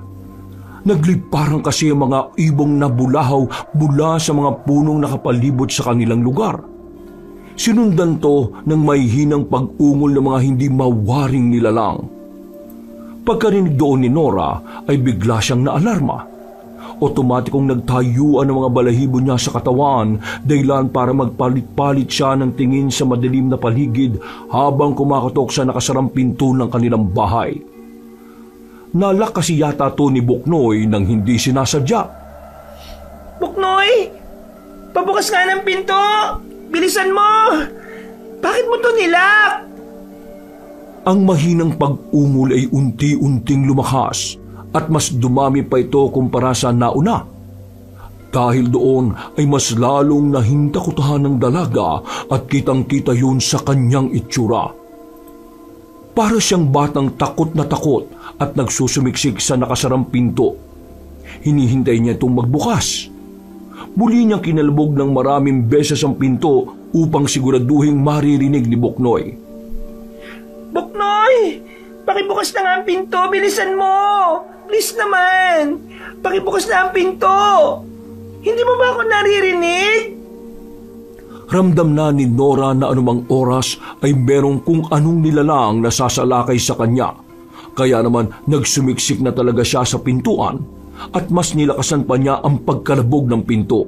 Nagliparang kasi ang mga ibong nabulahaw mula sa mga punong nakapalibot sa kanilang lugar. Sinundan to ng may hinang pag-ungol ng mga hindi mawaring nilalang. Pagkarinig doon ni Nora ay bigla siyang naalarma. Otomatikong nagtayuan ang mga balahibo niya sa katawan dahilan para magpalit-palit siya ng tingin sa madilim na paligid habang kumakatok sa nakasarang pinto ng kanilang bahay. Nalak kasi yata to ni Buknoy nang hindi sinasadya. Buknoy! Pabukas nga ng pinto! Bilisan mo! Bakit mo to nilak? Ang mahinang pag-ungol ay unti-unting lumakas at mas dumami pa ito kumpara sa nauna. Dahil doon ay mas lalong nahintakutahan ng dalaga at kitang-kita yun sa kanyang itsura. Para siyang batang takot na takot at nagsusumiksik sa nakasarang pinto. Hinihintay niya itong magbukas. Muli niyang kinalbog ng maraming beses ang pinto upang siguraduhing maririnig ni Buknoy. Buknoy! Pakibukas na nga ang pinto! Bilisan mo! Please naman! Pakibukas na ang pinto! Hindi mo ba ako naririnig? Ramdam na ni Nora na anumang oras ay merong kung anong nilalang na sasalakay sa kanya. Kaya naman nagsumiksik na talaga siya sa pintuan at mas nilakasan pa niya ang pagkalabog ng pinto.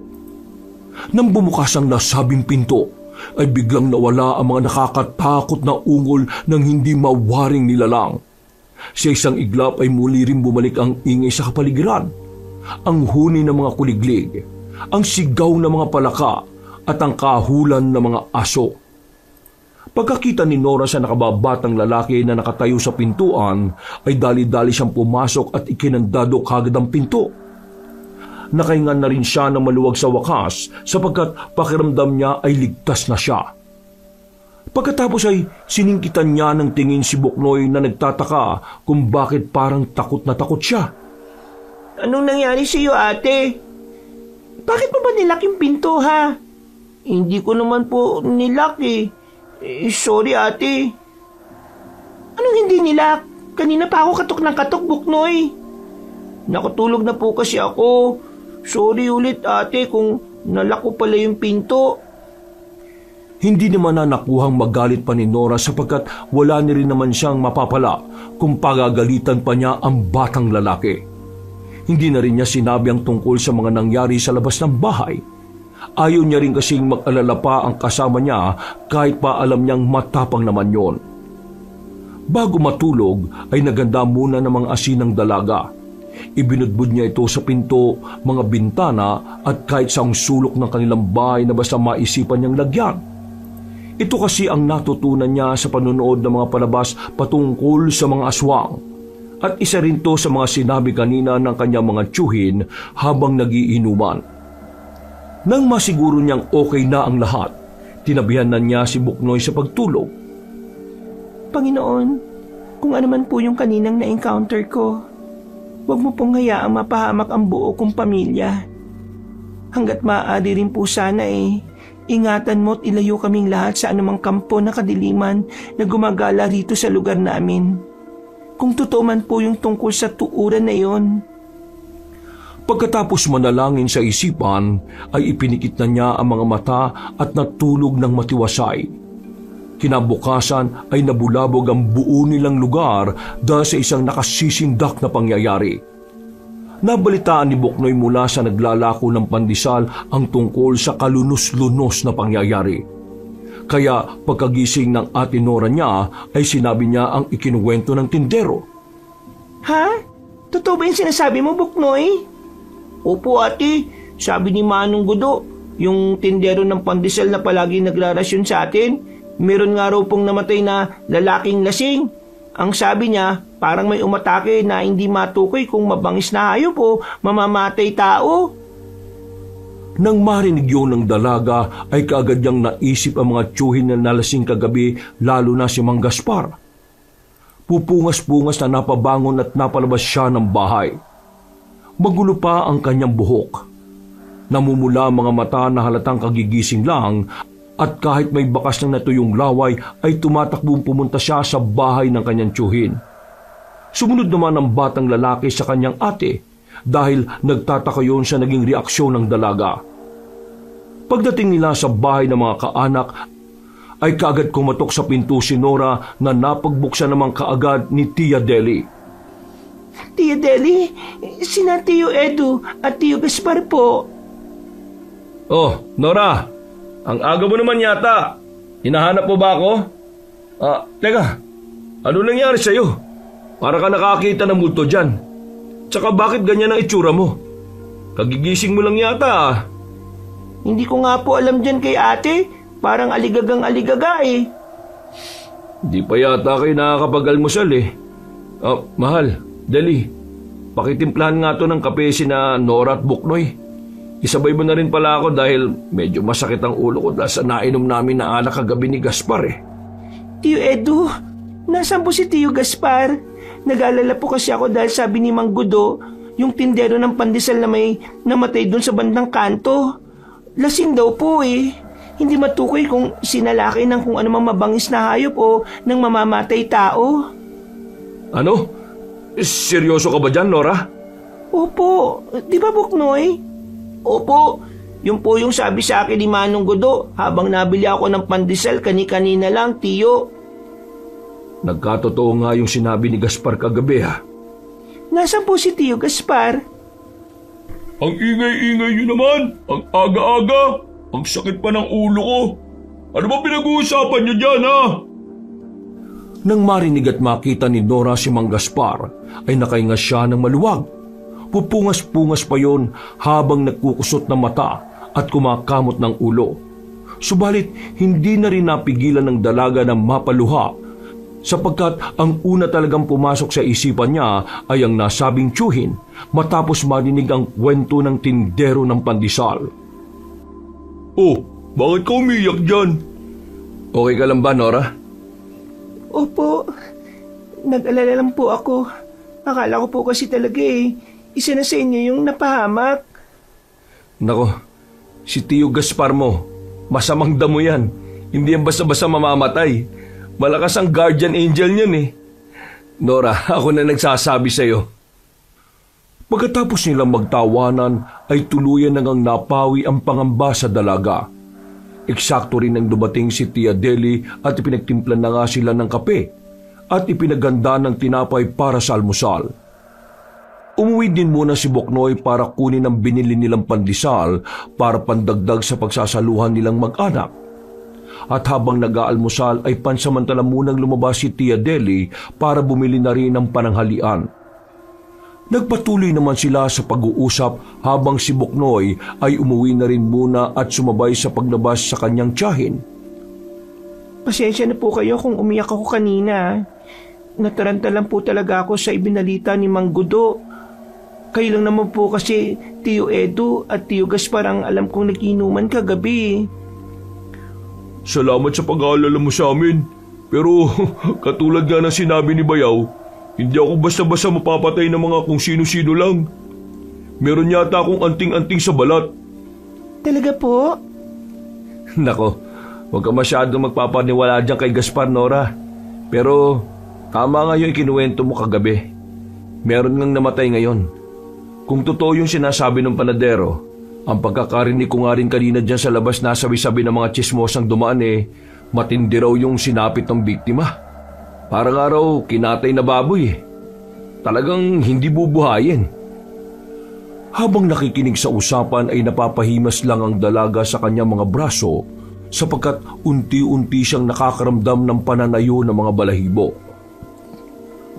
Nang bumukas ang nasabing pinto, ay biglang nawala ang mga nakakatakot na ungol ng hindi mawaring nilalang. Sa isang iglap ay muli rin bumalik ang ingay sa kapaligiran, ang huni ng mga kuliglig, ang sigaw ng mga palaka at ang kahulan ng mga aso. Pagkakita ni Nora sa nakababatang lalaki na nakatayo sa pintuan, ay dali-dali siyang pumasok at ikinandado kagad ang pinto. Nakahingan na rin siya ng maluwag sa wakas sapagkat pakiramdam niya ay ligtas na siya. Pagkatapos ay siningkitan niya ng tingin si Buknoy na nagtataka kung bakit parang takot na takot siya. Anong nangyari sa iyo, ate? Bakit mo ba nilak yung pinto, ha? Hindi ko naman po nilak eh. Sorry, ate. Anong hindi nilak? Kanina pa ako katok ng katok, Buknoy. Nakatulog na po kasi ako. Sorry ulit, ate, kung nalak ko pala yung pinto. Hindi naman na nakuhang magalit pa ni Nora sapagkat wala ni rin naman siyang mapapala kung pagagalitan pa niya ang batang lalaki. Hindi na rin niya sinabi ang tungkol sa mga nangyari sa labas ng bahay. Ayaw niya rin kasing mag-alala pa ang kasama niya kahit pa alam niyang matapang naman yon. Bago matulog ay naganda muna ng mga asinang dalaga. Ibinudbud niya ito sa pinto, mga bintana at kahit sa sulok ng kanilang bahay na basta maisipan niyang lagyan. Ito kasi ang natutunan niya sa panonood ng mga palabas patungkol sa mga aswang. At isa rin to sa mga sinabi kanina ng kanyang mga tiyuhin habang nagiinuman. Nang masiguro niyang okay na ang lahat, tinabihan na niya si Buknoy sa pagtulog. Panginoon, kung ano man po yung kaninang na-encounter ko, huwag mo pong hayaang mapahamak ang buo kong pamilya. Hanggat maaari rin po sana ingatan mo at ilayo kaming lahat sa anumang kampo na kadiliman na gumagala rito sa lugar namin. Kung totoo man po yung tungkol sa tuuran na yon. Pagkatapos manalangin sa isipan, ay ipinikit na niya ang mga mata at natulog ng matiwasay. Kinabukasan ay nabulabog ang buo nilang lugar dahil sa isang nakasisindak na pangyayari. Nabalitaan ni Buknoy mula sa naglalako ng pandesal ang tungkol sa kalunos-lunos na pangyayari. Kaya pagkagising ng ate Nora niya ay sinabi niya ang ikinuwento ng tindero. Ha? Totoo ba yung sinasabi mo, Buknoy? Opo, ate. Sabi ni Manong Gudo, yung tindero ng pandesal na palagi nagrarasyon sa atin, meron nga raw pong namatay na lalaking lasing. Ang sabi niya, parang may umatake na hindi matukoy kung mabangis na hayop o mamamatay tao. Nang marinig yun ng dalaga ay kaagad niyang naisip ang mga tiyuhin na nalasing kagabi, lalo na si Mang Gaspar. Pupungas-pungas na napabangon at napalabas siya ng bahay. Magulo pa ang kanyang buhok. Namumula ang mga mata na halatang kagigising lang at kahit may bakas ng natuyong laway ay tumatakbong pumunta siya sa bahay ng kanyang tiyuhin. Sumunod naman ang batang lalaki sa kanyang ate dahil nagtataka yun sa naging reaksyon ng dalaga. Pagdating nila sa bahay ng mga kaanak ay kaagad kumatok sa pinto si Nora na napagbuksan naman kaagad ni Tia Deli. Tia Deli, sina Tio Edu at Tio Gaspar po. Oh, Nora, ang aga mo naman yata. Hinahanap mo ba ako? Teka, ano nangyari sa'yo? Para ka nakakita ng multo dyan. Tsaka bakit ganyan ang itsura mo? Kagigising mo lang yata ah. Hindi ko nga po alam dyan kay ate. Parang aligagang aligaga eh. Di pa yata kayo nakakapag-almusal eh. Mahal, dali. Pakitimplahan nga to ng kape sina Nora at Buknoy. Isabay mo na rin pala ako dahil medyo masakit ang ulo ko dahil sa nainom namin na alak kagabi ni Gaspar eh. Tiyo Edu, nasaan po si Tiyo Gaspar? Nag-alala po kasi ako dahil sabi ni Mang Gudo, yung tindero ng pandesal na may namatay doon sa bandang kanto. Lasing daw po eh. Hindi matukoy kung sinalaki ng kung anumang mabangis na hayop o ng mamamatay tao. Ano? Seryoso ka ba dyan, Nora? Opo, di ba Buknoy? Opo, yun po yung sabi sa akin ni Manong Gudo habang nabili ako ng pandesal kani-kanina lang, Tiyo. Nagkatotoo nga yung sinabi ni Gaspar kagabi ha. Nasaan po si Tiyo Gaspar? Ang ingay-ingay nyo naman, ang aga-aga, ang sakit pa ng ulo ko. Ano ba pinag-uusapan nyo dyan ha? Nang marinig at makita ni Nora si Mang Gaspar, ay nakainga siya ng maluwag. Pupungas-pungas pa yon habang nagkukusot ng mata at kumakamot ng ulo. Subalit hindi na rin napigilan ng dalaga na mapaluha sapagkat ang una talagang pumasok sa isipan niya ay ang nasabing tiyuhin matapos marinig ang kwento ng tindero ng pandesal. Oh, bakit ka umiyak dyan? Okay ka lang ba, Nora? Opo, nag-alala lang po ako. Akala ko po kasi talaga isa na sa inyo yung napahamak. Nako, si Tiyo Gaspar mo, masamang damo yan. Hindi yan basta-basta mamamatay. Malakas ang guardian angel niyan eh. Nora, ako na nagsasabi sa'yo. Pagkatapos nilang magtawanan ay tuluyan nang napawi ang pangamba sa dalaga. Eksakto rin nang dumating si Tia Deli at ipinagtimplan na nga sila ng kape at ipinaganda ng tinapay para sa almusal. Umuwi din muna si Buknoy para kunin ang binili nilang pandesal para pandagdag sa pagsasaluhan nilang mag-anak. At habang nag-aalmusal ay pansamantala munang lumabas si Tia Deli para bumili na rin ng pananghalian. Nagpatuloy naman sila sa pag-uusap habang si Buknoy ay umuwi na rin muna at sumabay sa paglabas sa kanyang tiyahin. Pasensya na po kayo kung umiyak ako kanina. Nataranta lang po talaga ako sa ibinalita ni Mang Gudo. Kayo lang naman po kasi Tiyo Edu at Tiyo Gaspar ang alam kong nagiinuman kagabi. Salamat sa pag-aalala mo sa amin. Pero katulad nga ng sinabi ni Bayaw, hindi ako basta-basta mapapatay ng mga kung sino-sino lang. Meron yata akong anting-anting sa balat. Talaga po? Nako, huwag ka masyadong magpapaniwala dyan kay Gaspar, Nora. Pero tama nga yung ikinuwento mo kagabi. Meron ngang namatay ngayon. Kung totoo yung sinasabi ng panadero, ang pagkakarinig ko nga rin kanina dyan sa labas na sabi-sabi ng mga tsismosang dumaan matindi raw yung sinapit ng biktima. Parang araw kinatay na baboy Talagang hindi bubuhayin. Habang nakikinig sa usapan ay napapahimas lang ang dalaga sa kanyang mga braso sapagkat unti-unti siyang nakakaramdam ng pananayo ng mga balahibo.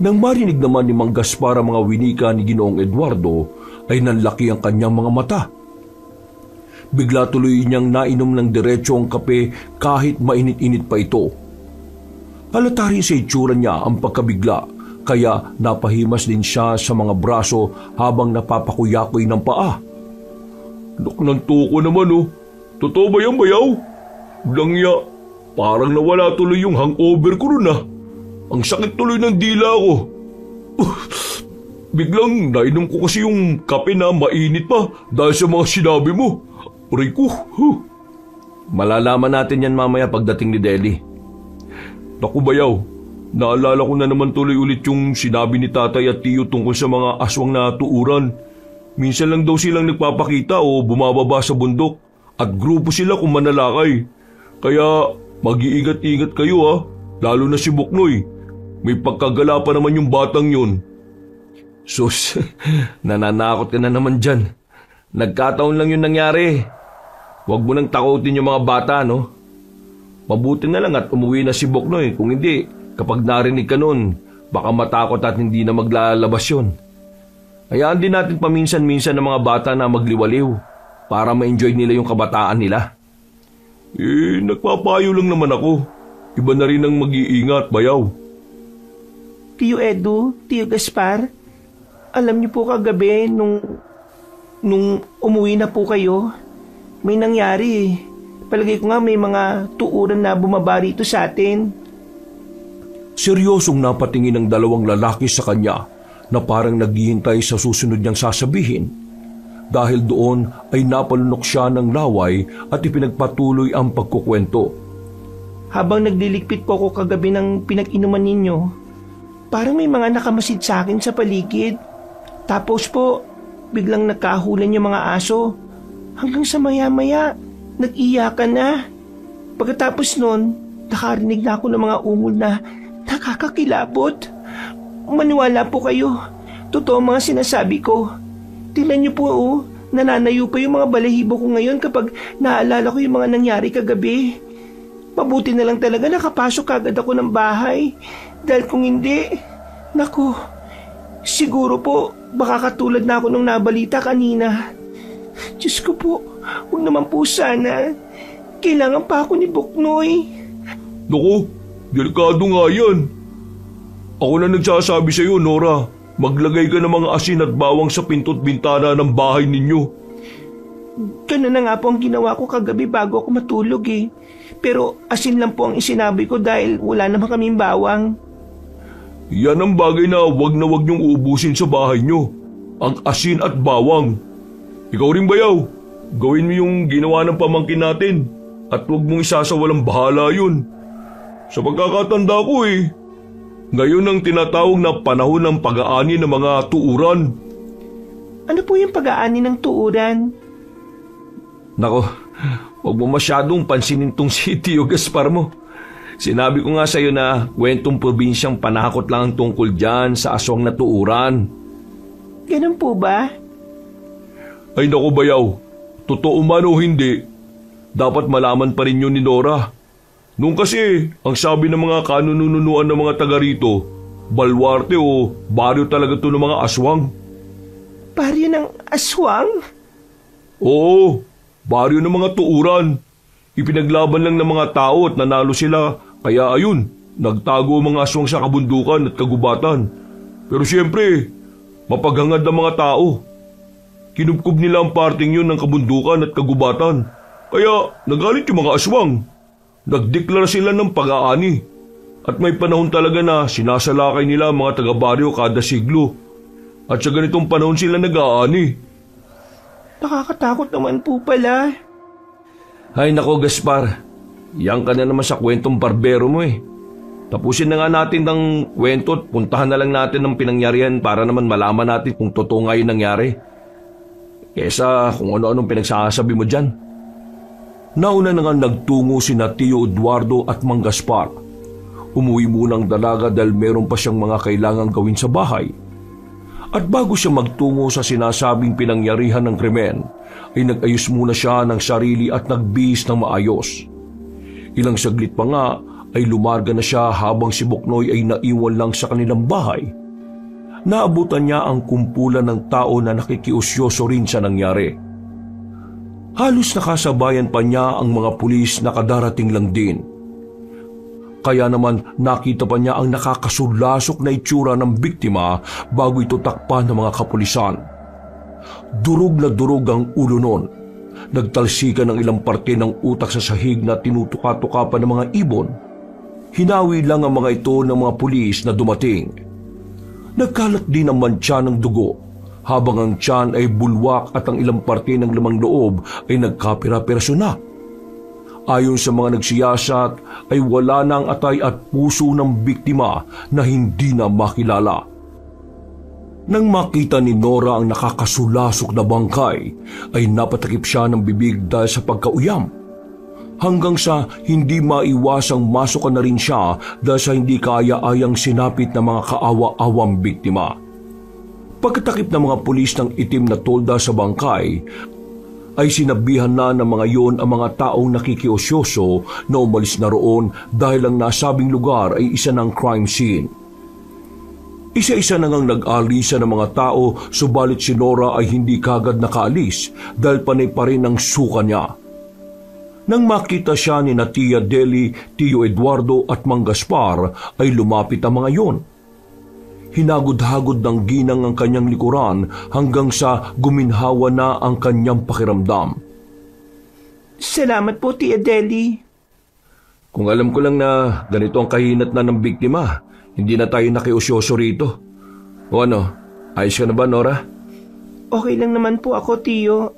Nang marinig naman ni Mang Gaspar ang mga winika ni Ginoong Eduardo, ay nanlaki ang kanyang mga mata. Bigla tuloy niyang nainom ng diretso ang kape kahit mainit-init pa ito. Halata rin sa itsura niya ang pagkabigla, kaya napahimas din siya sa mga braso habang napapakuyakoy ng paa. Ng tuko naman Totoo ba yan, Bayaw? Langya, parang nawala tuloy yung hangover ko ron Ang sakit tuloy ng dila ko. Biglang nainom ko kasi yung kape na mainit pa dahil sa mga sinabi mo. Aray ko. Malalaman natin yan mamaya pagdating ni Deli. Naku Bayaw, naalala ko na naman tuloy ulit yung sinabi ni Tatay at Tiyo tungkol sa mga aswang na tuuran. Minsan lang daw silang nagpapakita o bumababa sa bundok at grupo sila kung manalakay. Kaya mag-iingat-ingat kayo lalo na si Buknoy. May pagkagala pa naman yung batang yun. Sus, nananakot ka na naman dyan. Nagkataon lang yung nangyari. Huwag mo nang takutin yung mga bata, Mabuti na lang at umuwi na si Buknoy. Kung hindi, kapag narinig ka nun, Baka matakot at hindi na maglalabas yun. Hayaan din natin paminsan-minsan ng mga bata na magliwaliw para ma-enjoy nila yung kabataan nila. Nagpapayo lang naman ako. Iba na rin ang mag-iingat, bayaw. Tio Edu, Tio Gaspar, alam niyo po kagabi nung umuwi na po kayo, may nangyari. Palagay ko nga may mga tuuran na bumaba rito sa atin. Seryosong napatingin ng dalawang lalaki sa kanya na parang naghihintay sa susunod niyang sasabihin. Dahil doon ay napalunok siya ng laway at ipinagpatuloy ang pagkukwento. Habang nagliligpit po ako kagabi ng pinag-inuman ninyo, parang may mga nakamasid sa akin sa paligid. Tapos po, biglang nagkahulan yung mga aso. Hanggang sa maya-maya, nag-iyakan na. Pagkatapos nun, nakarinig na ako ng mga ungol na nakakakilabot. Maniwala po kayo. Totoo mga sinasabi ko. Tingnan niyo po nananayo pa yung mga balahibo ko ngayon kapag naalala ko yung mga nangyari kagabi. Mabuti na lang talaga nakapasok agad ako ng bahay. Dahil kung hindi, naku, siguro po baka katulad na ako nung nabalita kanina. Diyos ko po, huwag naman po sana. Kailangan pa ako ni Buknoy. Naku, delikado nga yan. Ako na nagsasabi sa iyo, Nora. Maglagay ka ng mga asin at bawang sa pinto't bintana ng bahay ninyo. Ganun na nga po ang ginawa ko kagabi bago ako matulog eh. Pero asin lang po ang isinabi ko dahil wala naman kaming bawang. Yan ang bagay na wag niyong uubusin sa bahay nyo. Ang asin at bawang. Ikaw rin, bayaw. Gawin mo yung ginawa ng pamangkin natin. At wag mong isasawalang bahala yun. Sa pagkakatanda ko ngayon ang tinatawag na panahon ng pag-aani ng mga tuuran. Ano po yung pag-aani ng tuuran? Nako, huwag mo masyadong pansinin tong si Tio Gaspar mo. Sinabi ko nga sa iyo na kwentong probinsyang panakot lang ang tungkol dyan sa aswang na tuuran. Ganun po ba? Ay nako, bayaw. Totoo man o hindi, dapat malaman pa rin yun ni Nora. Nung kasi, ang sabi ng mga kanununuan ng mga taga rito, balwarte o baryo talaga to ng mga aswang. Baryo ng aswang? Oo, baryo ng mga tuuran. Ipinaglaban lang ng mga tao at nanalo sila, kaya ayun, nagtago ang mga aswang sa kabundukan at kagubatan. Pero siyempre, mapaghangad ng mga tao. Kinubkob nila ang parting yun ng kabundukan at kagubatan. Kaya nagalit yung mga aswang. Nagdeklara sila ng pag-aani at may panahon talaga na sinasalakay nila ang mga taga-baryo kada siglo at sa ganitong panahon sila nag-aani. Nakakatakot naman po pala. Ay nako, Gaspar, yan ka na naman sa kwentong barbero mo Tapusin na nga natin ng kwento at puntahan na lang natin ng pinangyarihan para naman malaman natin kung totoo nga yung nangyari. Kesa kung ano-anong pinagsasabi mo dyan. Nauna na nga nagtungo sina Tio Eduardo at Mang Gaspar. Umuwi munang dalaga dahil meron pa siyang mga kailangang gawin sa bahay. At bago siya magtungo sa sinasabing pinangyarihan ng krimen, ay nag-ayos muna siya ng sarili at nagbihis ng maayos. Ilang saglit pa nga ay lumarga na siya habang si Buknoy ay naiwan lang sa kanilang bahay. Naabutan niya ang kumpulan ng tao na nakikiusyoso rin sa nangyari. Halos nakasabayan pa niya ang mga pulis na kadarating lang din. Kaya naman nakita pa niya ang nakakasulasok na itsura ng biktima bago ito takpan ng mga kapulisan. Durog na durog ang ulo nun. Nagtalsikan ng ilang parte ng utak sa sahig na tinutuka-tuka pa ng mga ibon. Hinawi lang ang mga ito ng mga pulis na dumating. Nagkalat din ang mantsa ng dugo, habang ang tiyan ay bulwak at ang ilang parte ng lamang loob ay nagkapira-piraso na. Ayon sa mga nagsiyasat ay wala na ang atay at puso ng biktima na hindi na makilala. Nang makita ni Nora ang nakakasulasok na bangkay, ay napatakip siya ng bibig dahil sa pagkauyam. Hanggang sa hindi maiwasang masukan na rin siya dahil sa hindi kaya-ayang sinapit ng mga kaawa-awang biktima. Pagkatakip ng mga pulis ng itim na tolda sa bangkay, ay sinabihan na ng mga yon ang mga taong nakikiosyoso na umalis na roon dahil ang nasabing lugar ay isa ng crime scene. Isa-isa na ngang nag-alisa ng mga tao, subalit si Nora ay hindi kagad nakaalis dahil panay pa rin ang suka niya. Nang makita siya ni Tia Deli, Tio Eduardo at Mang Gaspar ay lumapit ang mga yon. Hinagod-hagod ng ginang ang kanyang likuran hanggang sa guminhawa na ang kanyang pakiramdam. Salamat po, Tia Deli. Kung alam ko lang na ganito ang kahinat na ng biktima, hindi na tayo nakiusyoso rito. O ano, ayos ka na ba, Nora? Okay lang naman po ako, Tio.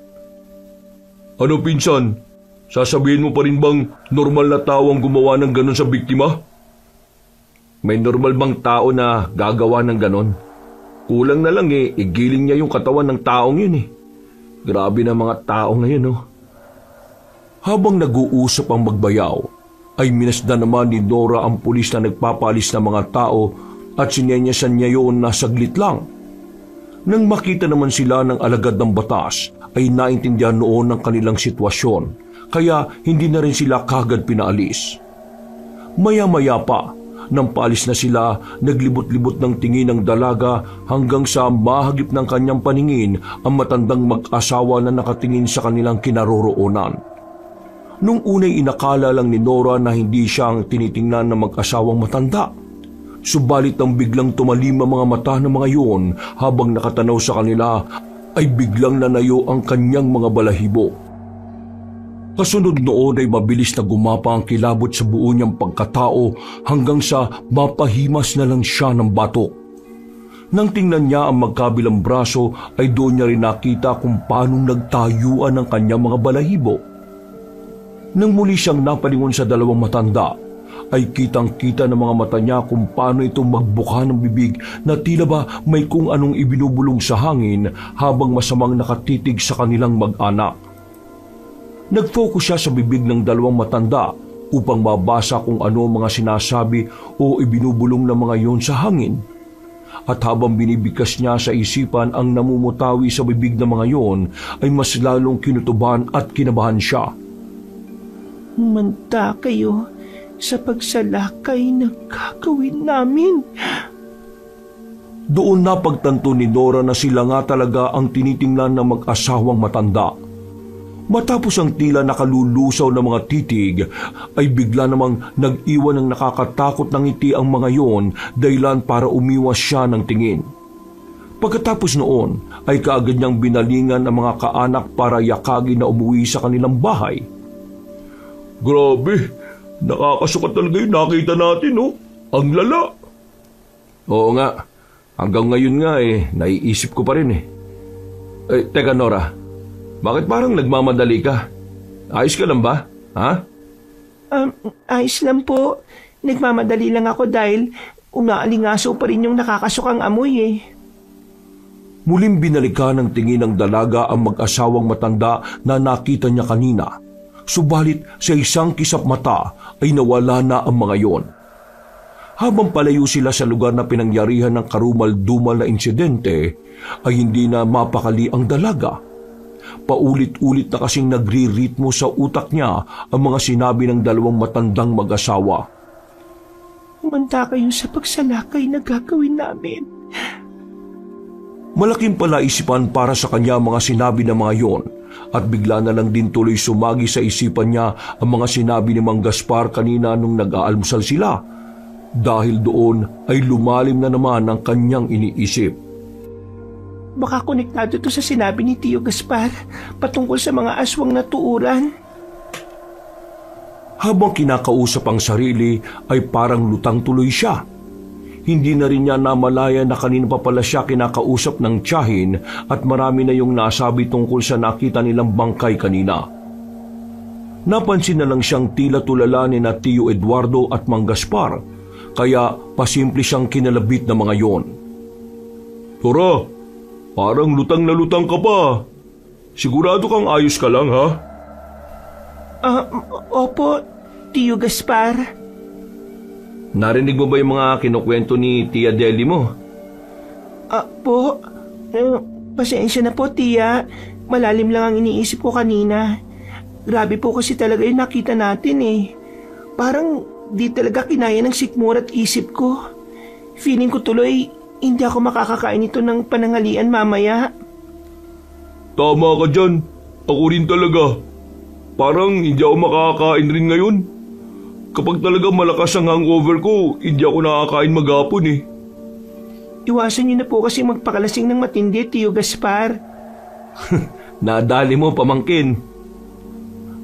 Ano, pinsan? Sasabihin mo pa rin bang normal na tao ang gumawa ng ganon sa biktima? May normal bang tao na gagawa ng ganon? Kulang na lang igiling niya yung katawan ng taong yun Grabe na mga tao ngayon, Habang nag-uusap ang magbayaw, ay minasdan naman ni Nora ang pulis na nagpapalis ng mga tao at sinenyasan niya yun na saglit lang. Nang makita naman sila ng alagad ng batas, ay naintindihan noon ang kanilang sitwasyon, kaya hindi na rin sila kagad pinaalis. Maya-maya pa, nang paalis na sila, naglibot-libot ng tingin ng dalaga hanggang sa mahagip ng kanyang paningin ang matandang mag-asawa na nakatingin sa kanilang kinaroroonan. Nung unay inakala lang ni Nora na hindi siya ang tinitingnan ng mag-asawang matanda. Subalit nang biglang tumalim ang mga mata ng mga yun habang nakatanaw sa kanila, ay biglang nanayo ang kanyang mga balahibo. Kasunod noon ay mabilis na gumapa ang kilabot sa buo niyang pagkatao hanggang sa mapahimas na lang siya ng batok. Nang tingnan niya ang magkabilang braso ay doon niya rin nakita kung paanong nagtayuan ang kanyang mga balahibo. Nang muli siyang napalingon sa dalawang matanda, ay kitang-kita ng mga mata niya kung paano ito magbuka ng bibig na tila ba may kung anong ibinubulong sa hangin habang masamang nakatitig sa kanilang mag-anak. Nag-focus siya sa bibig ng dalawang matanda upang mabasa kung ano ang mga sinasabi o ibinubulong ng mga yon sa hangin. At habang binibigkas niya sa isipan ang namumutawi sa bibig ng mga yon, ay mas lalong kinutuban at kinabahan siya. Manta kayo sa pagsalakay na gagawin namin. Doon napagtanto ni Nora na sila nga talaga ang tinitingnan ng mag-asawang matanda. Matapos ang tila nakalulusaw na mga titig, ay bigla namang nag-iwan ng nakakatakot ng ngiti ang mga yon dahilan para umiwas siya ng tingin. Pagkatapos noon ay kaagad niyang binalingan ang mga kaanak para yakagin na umuwi sa kanilang bahay. Grabe, nakakasukat talaga yung nakita natin, Ang lala. Oo nga, hanggang ngayon nga naiisip ko pa rin Teka Nora, bakit parang nagmamadali ka? Ayos ka lang ba? Ha? Ayos lang po. Nagmamadali lang ako dahil umaalingaso pa rin yung nakakasukang amoy Muling binalikan ng tingin ng dalaga ang mag-asawang matanda na nakita niya kanina. Subalit sa isang kisap mata ay nawala na ang mga yon. Habang palayo sila sa lugar na pinangyarihan ng karumal-dumal na insidente, ay hindi na mapakali ang dalaga. Paulit-ulit na kasing nagri-ritmo sa utak niya ang mga sinabi ng dalawang matandang mag-asawa. Manta kayo sa pagsalakay na gagawin namin. Malaking palaisipan para sa kanya mga sinabi ng mga yon. At bigla na lang din tuloy sumagi sa isipan niya ang mga sinabi ni Mang Gaspar kanina nung nag-aalmusal sila. Dahil doon ay lumalim na naman ang kanyang iniisip. Baka konektado to sa sinabi ni Tio Gaspar patungkol sa mga aswang na tuuran. Habang kinakausap ang sarili ay parang lutang tuloy siya. Hindi na rin niya namalaya na kanina pa pala siya kinakausap ng tiyahin at marami na yung nasabi tungkol sa nakita nilang bangkay kanina. Napansin na lang siyang tila tulala ni na Tio Eduardo at Mang Gaspar, kaya pasimple siyang kinalabit na mga yon. Tora, parang lutang na lutang ka pa. Sigurado kang ayos ka lang, ha? Opo, Tio Gaspar. Narinig mo ba yung mga kinukwento ni Tia Deli mo? Po, pasensya na po, Tia. Malalim lang ang iniisip ko kanina. Grabe po kasi talaga yung nakita natin Parang di talaga kinaya ng sikmura at isip ko. Feeling ko tuloy hindi ako makakakain ito ng pananghalian mamaya. Tama ka dyan. Ako rin talaga. Parang hindi ako makakain rin ngayon. Kapag talaga malakas ang hangover ko, hindi ako nakakain maghapon eh. Iwasan niyo na po kasi magpakalasing ng matindi, Tio Gaspar. Nadali mo, pamangkin.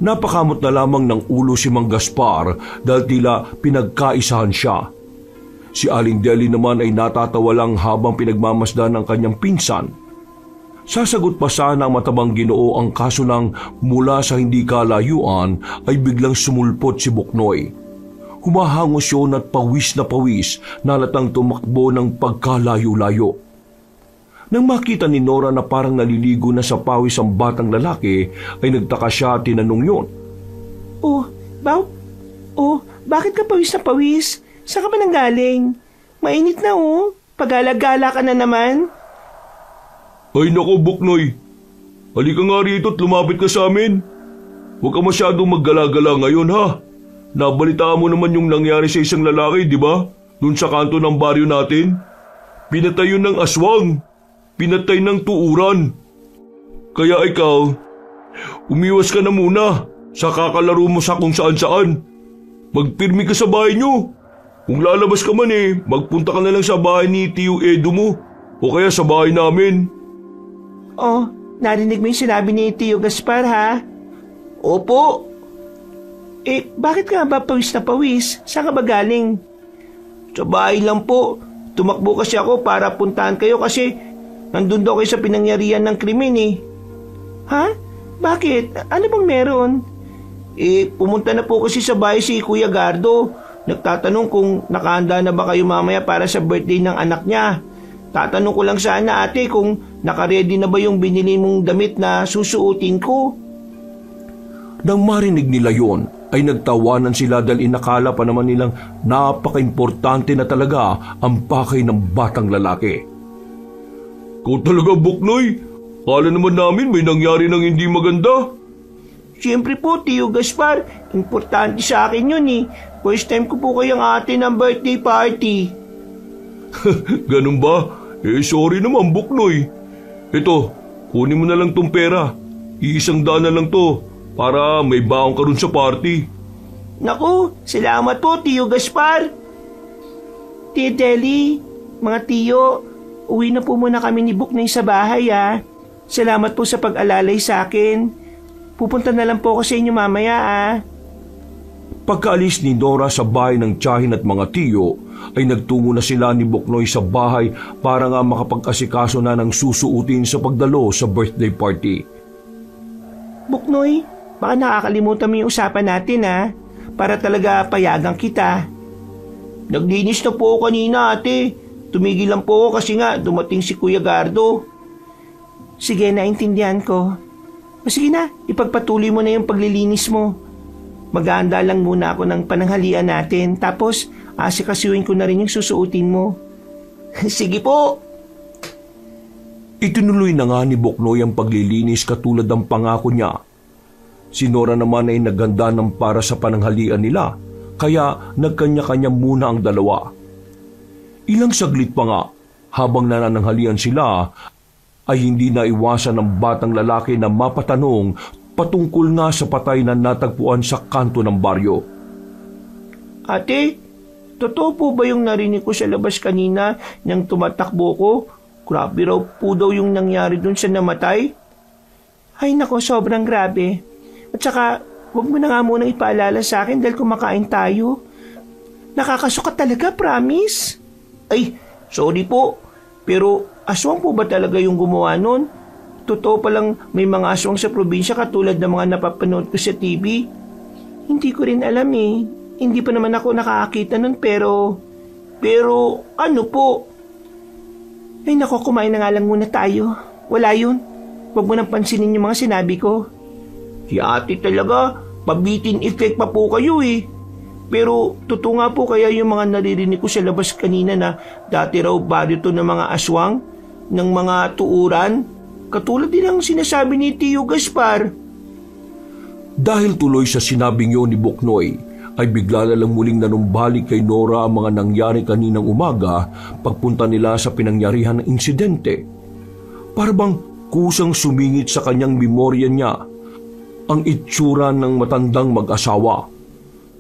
Napakamot na lamang ng ulo si Mang Gaspar dahil tila pinagkaisahan siya. Si Aling Deli naman ay natatawa lang habang pinagmamasdan ng kanyang pinsan. Sasagot pa sana ang matabang Ginoo ang kaso lang mula sa hindi kalayuan ay biglang sumulpot si Buknoy. Humahangos yun at pawis na latang tumakbo ng pagkalayo-layo. Nang makita ni Nora na parang naliligo na sa pawis ang batang lalaki, ay nagtaka siya at tinanong yun. Bakit ka pawis na pawis? Saan ka ba nanggaling? Mainit na pagala-gala ka na naman. Ay nako, Buknoy. Halika nga rito at lumapit ka sa amin. Huwag ka masyadong maggala-gala ngayon ha. Nabalitaan mo naman yung nangyari sa isang lalaki, di ba? Doon sa kanto ng baryo natin. Pinatay yun ng aswang. Pinatay ng tuuran. Kaya ikaw, umiwas ka na muna sa kakalaro mo sa kung saan-saan. Magpirmi ka sa bahay nyo. Kung lalabas ka man magpunta ka na lang sa bahay ni Tio Edo mo o kaya sa bahay namin. Narinig mo yung sinabi ni Tio Gaspar ha? Opo. Bakit ka ba pawis na pawis? Saan ka ba galing? Sa bahay lang po. Tumakbo kasi ako para puntahan kayo kasi nandun daw kayo sa pinangyarihan ng krimen Ha? Bakit? Ano bang meron? Pumunta na po kasi sa bahay si Kuya Gardo. Nagtatanong kung nakahanda na ba kayo mamaya para sa birthday ng anak niya. Tatanong ko lang sana ate kung nakaredy na ba yung binili mong damit na susuotin ko. Nang marinig nila yon, ay nagtawanan sila dahil inakala pa naman nilang napaka-importante na talaga ang pakay ng batang lalaki. Kung talaga, Buknoy, kala naman namin may nangyari ng hindi maganda. Siyempre po, Tio Gaspar, importante sa akin yun First time ko po kayang ate ng birthday party. Ganun ba? Sorry naman, Buknoy. Ito, kunin mo na lang tong pera. $100 na lang to para may baon ka rin sa party. Naku, salamat po, Tio Gaspar. Tia Deli, mga tiyo, uwi na po muna kami ni Buknoy sa bahay Salamat po sa pag-alalay sa akin. Pupunta na lang po ako sa inyo mamaya Pagkaalis ni Nora sa bahay ng tiyahin at mga tiyo, ay nagtungo na sila ni Buknoy sa bahay para nga makapag-asikaso na ng susuutin sa pagdalo sa birthday party. Buknoy, baka nakakalimutan mo yung usapan natin para talaga payagan kita. Naglinis na po ako kanina ate. Tumigil lang po ako kasi nga dumating si Kuya Gardo. Sige, naintindihan ko. Sige na, ipagpatuloy mo na yung paglilinis mo. Mag-aanda lang muna ako ng pananghalian natin tapos asikasuhin ko na rin yung susuotin mo. Sige po. Itinuloy na nga ni Buknoy ang paglilinis katulad ng pangako niya. Si Nora naman ay naghanda ng para sa pananghalian nila kaya nagkanya-kanya muna ang dalawa. Ilang saglit pa nga habang nanananghalian sila ay hindi naiwasan ng batang lalaki na mapatanong patungkol nga sa patay na natagpuan sa kanto ng baryo. Ate, totoo po ba yung narinig ko sa labas kanina nang tumatakbo ko? Grabe raw po daw yung nangyari dun sa namatay. Ay nako, sobrang grabe. At saka, huwag mo na nga munang ipaalala sa akin dahil kumakain tayo. Nakakasukat talaga, promise. Ay, sorry po. Pero aswang po ba talaga yung gumawa nun? Totoo palang may mga aswang sa probinsya katulad ng mga napapanood ko sa TV. Hindi ko rin alam Hindi pa naman ako nakakita nun pero ano po? Ay nako, kumain na nga lang muna tayo. Wala yun. Huwag mo nang pansinin yung mga sinabi ko. Si ate talaga, pabitin effect pa po kayo Pero totoo nga po kaya yung mga naririnig ko sa labas kanina na dati raw baryo to ng mga aswang, ng mga tuuran. Katulad din ang sinasabi ni Tio Gaspar. Dahil tuloy sa sinabing yun ni Buknoy, ay bigla na lang muling nanumbalik kay Nora ang mga nangyari kaninang umaga pagpunta nila sa pinangyarihan ng insidente. Para bang kusang sumingit sa kanyang memorya niya ang itsura ng matandang mag-asawa,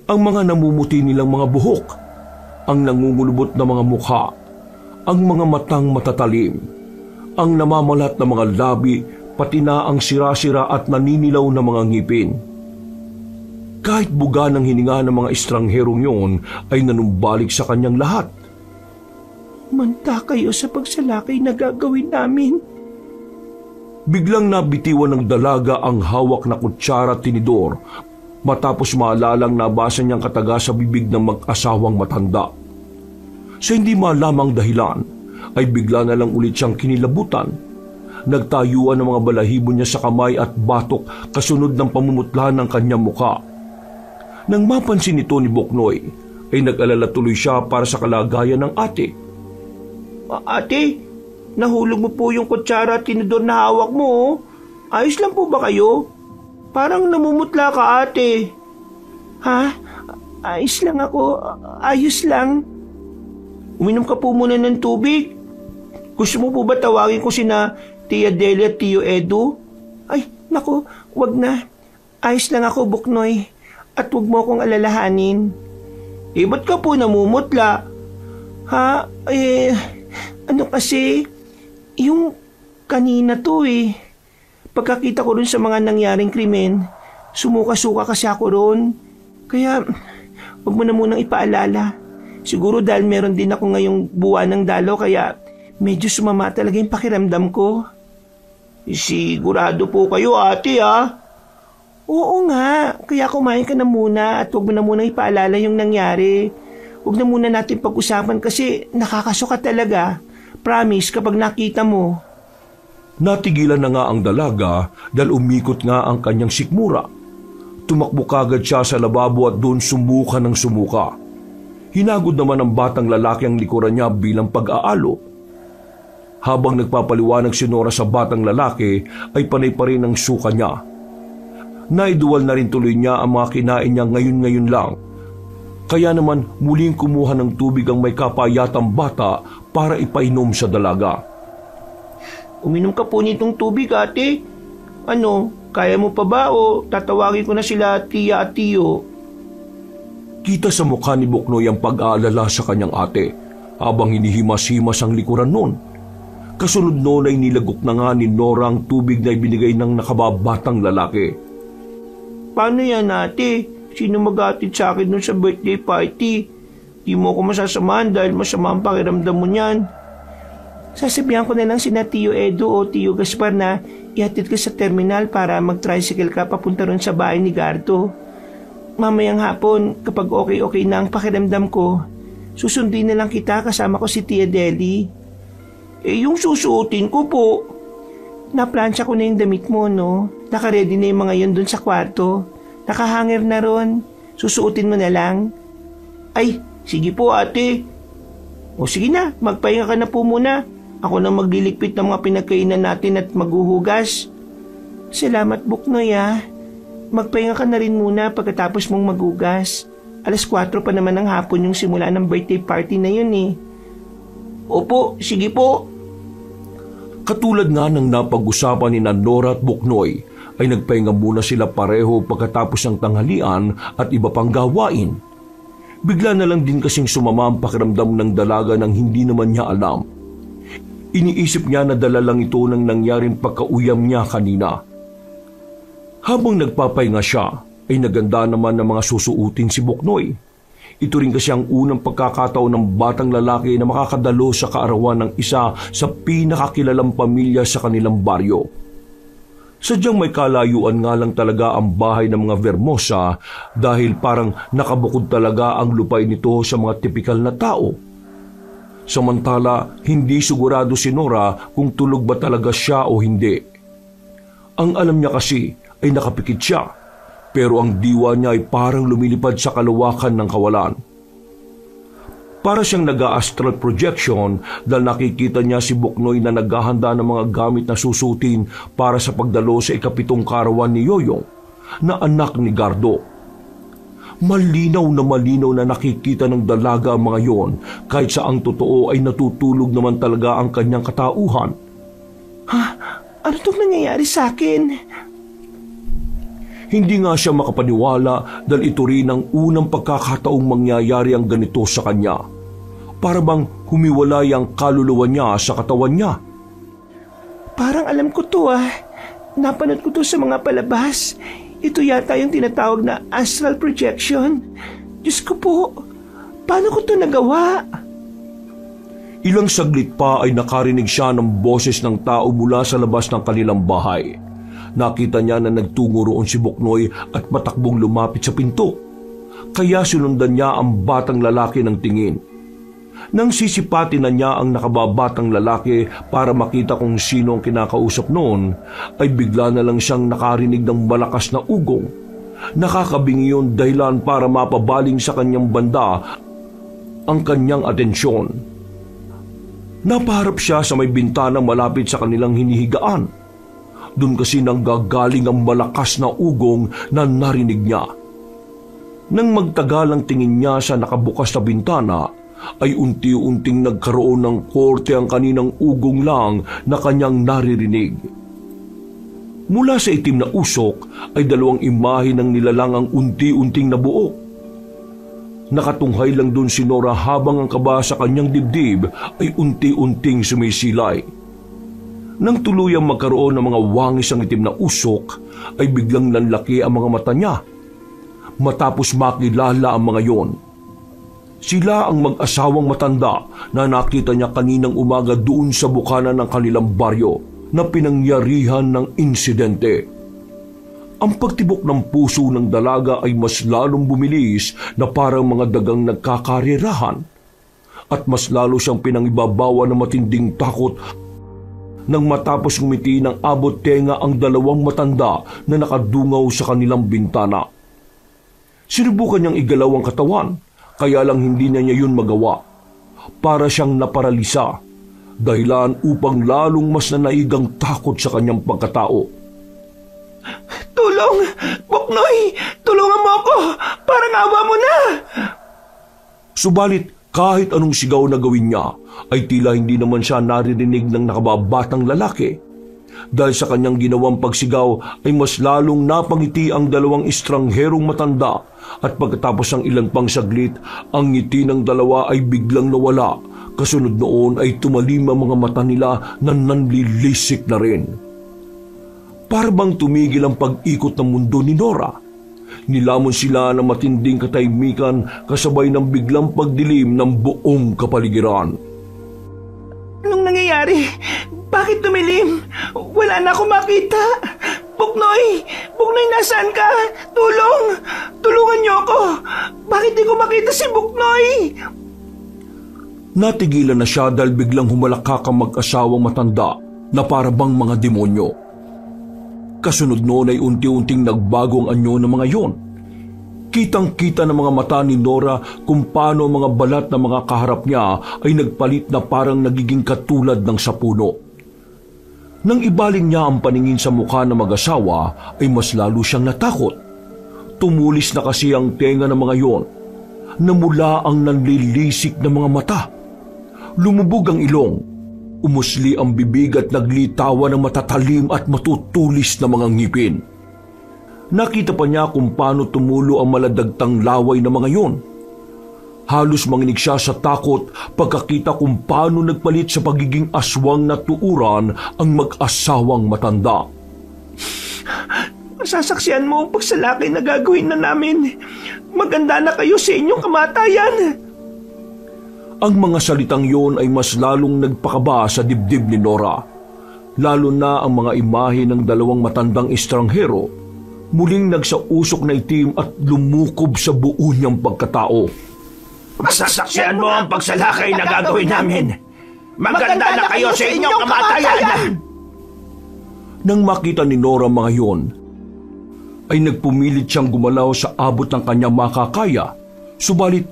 ang mga namumuti nilang mga buhok, ang nangungulubot na mga mukha, ang mga matang matatalim, ang namamalat na mga labi, pati na ang sira-sira at naninilaw na mga ngipin. Kahit buga ng hininga ng mga estrangherong yun ay nanumbalik sa kanyang lahat. Manta kayo sa pagsalakay na gagawin namin. Biglang nabitiwan ng dalaga ang hawak na kutsara at tinidor matapos maalalang nabasa niyang kataga sa bibig ng mag-asawang matanda. Sa hindi malamang dahilan ay bigla na lang ulit siyang kinilabutan. Nagtayuan ng mga balahibo niya sa kamay at batok kasunod ng pamumutlahan ng kanyang muka. Nang mapansin ito ni Boknoy ay nag-alala tuloy siya para sa kalagayan ng ate. Ate, nahulog mo po yung kutsara at tinidor na hawak mo. Oh. Ayos lang po ba kayo? Parang namumutla ka, ate. Ha? Ayos lang ako. Ayos lang. Uminom ka po muna ng tubig. Gusto mo po ba tawagin ko sina Tia Delia at Tio Edu? Ay, naku, wag na. Ayos lang ako, Buknoy. At wag mo akong alalahanin. Ba't ka po namumutla? Ha? Ano kasi? Yung kanina to Pagkakita ko rin sa mga nangyaring krimen, sumuka-suka kasi ako ron. Kaya, wag mo na munang ipaalala. Siguro dahil meron din ako ngayong buwan ng dalo, kaya medyo sumama talaga yung pakiramdam ko. Sigurado po kayo, ate, ha? Oo nga, kaya kumain ka na muna at wag mo na munang ipaalala yung nangyari. Wag na muna natin pag-usapan kasi nakakasuka talaga. Promise kapag nakita mo. Natigilan na nga ang dalaga dahil umikot nga ang kanyang sikmura. Tumakbo kagad siya sa lababo at doon sumuka ng sumuka. Hinagod naman ng batang lalaki ang likuran niya bilang pag-aalo. Habang nagpapaliwanag si Nora sa batang lalaki ay panay pa rin ang suka niya. Naiduwal na rin tuloy niya ang mga kinain niya ngayon-ngayon lang. Kaya naman muling kumuha ng tubig ang may kapayatang bata para ipainom sa dalaga. Uminom ka po nitong tubig, ate. Ano, kaya mo pa ba o tatawagin ko na sila Tia at Tio? Kita sa mukha ni Buknoy ang pag-aalala sa kanyang ate habang hinihimas-himas ang likuran nun. Kasunod noon ay nilagok na nga ni Nora ang tubig na ibinigay ng nakababatang lalaki. Paano yan, ate? Sino mag-atid sa akin nun sa birthday party? Di mo ako masasamahan dahil masama ang pakiramdam mo niyan. Sasabihan ko na lang sina Tio Edu o Tio Gaspar na ihatid ka sa terminal para mag-tricycle ka papunta ron sa bahay ni Gardo. Mamayang hapon, kapag okay na ang pakiramdam ko, susundin na lang kita kasama ko si Tia Deli. Yung susuotin ko po. Naplansya ko na yung damit mo, no? Nakaready na yung mga yun dun sa kwarto. Nakahanger na ron. Susuotin mo na lang. Ay, sige po, ate. O sige na, magpahinga ka na po muna. Ako na magliligpit ng mga pinagkainan natin at maghuhugas. Salamat, Buknoy, ha. Magpahinga ka na rin muna pagkatapos mong maghugas. 4:00 pa naman ng hapon yung simula ng birthday party na yun, Opo, sige po. Katulad nga ng napag-usapan ni Nora at Buknoy, ay nagpahinga muna sila pareho pagkatapos ng tanghalian at iba pang gawain. Bigla na lang din kasing sumama ang pakiramdam ng dalaga nang hindi naman niya alam. Iniisip niya na dala lang ito ng nangyaring pagkauyam niya kanina. Habang nagpapahinga siya, ay naganda naman ng mga susuutin si Buknoy. Ito rin kasi ang unang pagkakataon ng batang lalaki na makakadalo sa kaarawan ng isa sa pinakakilalang pamilya sa kanilang baryo. Sadyang may kalayuan nga lang talaga ang bahay ng mga Vermosa dahil parang nakabukod talaga ang lupay nito sa mga tipikal na tao. Samantala, hindi sigurado si Nora kung tulog ba talaga siya o hindi. Ang alam niya kasi ay nakapikit siya, pero ang diwa niya ay parang lumilipad sa kalawakan ng kawalan. Para siyang nag-astral projection dahil nakikita niya si Buknoy na naghahanda ng mga gamit na susutin para sa pagdalo sa 7th karawan ni Yoyong, na anak ni Gardo. Malinaw na nakikita ng dalaga ang mga yon, kahit sa ang totoo ay natutulog naman talaga ang kanyang katauhan. Ha? Ano itong nangyayari sa akin? Hindi nga siya makapaniwala dahil ito rin ang unang pagkakataong mangyayari ang ganito sa kanya. Para bang humiwalay ang kaluluwa niya sa katawan niya. Parang alam ko to ah. Napanood ko to sa mga palabas. Ito yata yung tinatawag na astral projection. Diyos ko po, paano ko to nagawa? Ilang saglit pa ay nakarinig siya ng boses ng tao mula sa labas ng kanilang bahay. Nakita niya na nagtungo roon si Buknoy at matakbong lumapit sa pinto. Kaya sinundan niya ang batang lalaki ng tingin. Nang sisipati na niya ang nakababatang lalaki para makita kung sino ang kinakausap noon, ay bigla na lang siyang nakarinig ng malakas na ugong. Nakakabingi yun dahilan para mapabaling sa kanyang banda ang kanyang atensyon. Napaharap siya sa may bintana malapit sa kanilang hinihigaan. Doon kasi nanggagaling ang malakas na ugong na narinig niya. Nang magtagal ang tingin niya sa nakabukas na bintana, ay unti-unting nagkaroon ng korte ang kaninang ugong lang na kanyang naririnig. Mula sa itim na usok ay dalawang imahe ng nilalang ang unti-unting nabuo. Nakatunghay lang doon si Nora habang ang kaba sa kanyang dibdib ay unti-unting sumisilay. Nang tuluyang magkaroon ng mga wangis ang itim na usok, ay biglang nanlaki ang mga mata niya. Matapos makilala ang mga yon. Sila ang mag-asawang matanda na nakita niya kaninang umaga doon sa bukana ng kanilang baryo na pinangyarihan ng insidente. Ang pagtibok ng puso ng dalaga ay mas lalong bumilis na parang mga dagang nagkakarirahan at mas lalo siyang pinangibabawa ng matinding takot nang matapos ngumiti ng abot tenga ang dalawang matanda na nakadungaw sa kanilang bintana. Sinubukan niyang igalaw ang katawan, kaya lang hindi na niya yun magawa. Para siyang naparalisa, dahilan upang lalong mas nanaigang takot sa kanyang pagkatao. Tulong! Buknoy! Tulungan mo ako! Parang awa mo na! Subalit kahit anong sigaw na gawin niya, ay tila hindi naman siya naririnig ng nakababatang lalaki. Dahil sa kanyang ginawang pagsigaw ay mas lalong napangiti ang dalawang estrangherong matanda at pagkatapos ng ilan pang saglit, ang ngiti ng dalawa ay biglang nawala. Kasunod noon ay tumalim ang mga mata nila na nanlilisik na rin. Para bang tumigil ang pag-ikot ng mundo ni Nora. Nilamon sila ng matinding katahimikan kasabay ng biglang pagdilim ng buong kapaligiran. Anong nangyayari? Bakit tumilim? Wala na akong makita. Buknoy! Buknoy, nasaan ka? Tulong! Tulungan niyo ako! Bakit di ko makita si Buknoy? Natigilan na siya dahil biglang humalakak ang mag-asawang matanda na para bang mga demonyo. Kasunod noon ay unti-unting nagbago ang anyo ng mga yon. Kitang-kita ng mga mata ni Nora kung paano ang mga balat na mga kaharap niya ay nagpalit na parang nagiging katulad ng sapuno. Nang ibaling niya ang paningin sa mukha ng mag-asawa ay mas lalo siyang natakot. Tumulis na kasi ang tenga ng mga yon. Namula ang nanlilisik na mga mata. Lumubog ang ilong. Umusli ang bibig at naglitawa ng matatalim at matutulis na mga ngipin. Nakita pa niya kung paano tumulo ang maladagtang laway ng mga yon. Halos manginig siya sa takot pagkakita kung paano nagpalit sa pagiging aswang na tuuran ang mag-asawang matanda. Masasaksihan mo ang pagsalakay na gagawin na namin. Maganda na kayo sa inyong kamatayan. Ang mga salitang yon ay mas lalong nagpakaba sa dibdib ni Nora. Lalo na ang mga imahe ng dalawang matandang estranghero, muling nagsausok na itim at lumukob sa buo niyang pagkatao. Masasaksihan mo ang pagsalakay na gagawin namin. Maganda na kayo sa inyong kamatayan. Nang makita ni Nora mga yon, ay nagpumilit siyang gumalaw sa abot ng kanyang makakaya. Subalit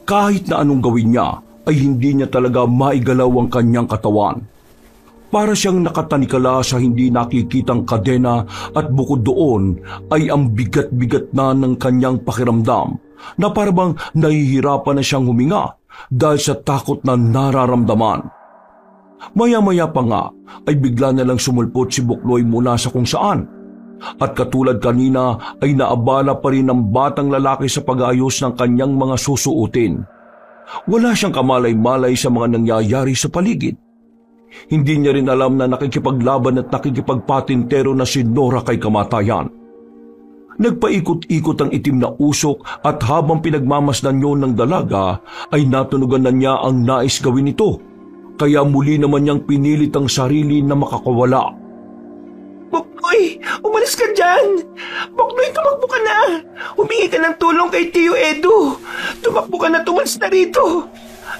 kahit na anong gawin niya, ay hindi niya talaga maigalaw ang kanyang katawan. Para siyang nakatanikala sa hindi nakikitang kadena at bukod doon ay ang bigat-bigat na ng kanyang pakiramdam na parang nahihirapan na siyang huminga dahil sa takot na nararamdaman. Maya-maya pa nga ay bigla na lang sumulpot si Buknoy mula sa kung saan. At katulad kanina ay naabala pa rin ng batang lalaki sa pag-aayos ng kanyang mga susuotin. Wala siyang kamalay-malay sa mga nangyayari sa paligid. Hindi niya rin alam na nakikipaglaban at nakikipagpatintero na si Nora kay kamatayan. Nagpaikot-ikot ang itim na usok at habang pinagmamasdan yun ng dalaga ay natunugan na niya ang nais gawin nito. Kaya muli naman niyang pinilit ang sarili na makakawala. Buknoy, umalis ka dyan! Buknoy, tumakbo ka na! Humingi ka ng tulong kay Tio Edu! Tumakbo ka na, tumalis na rito!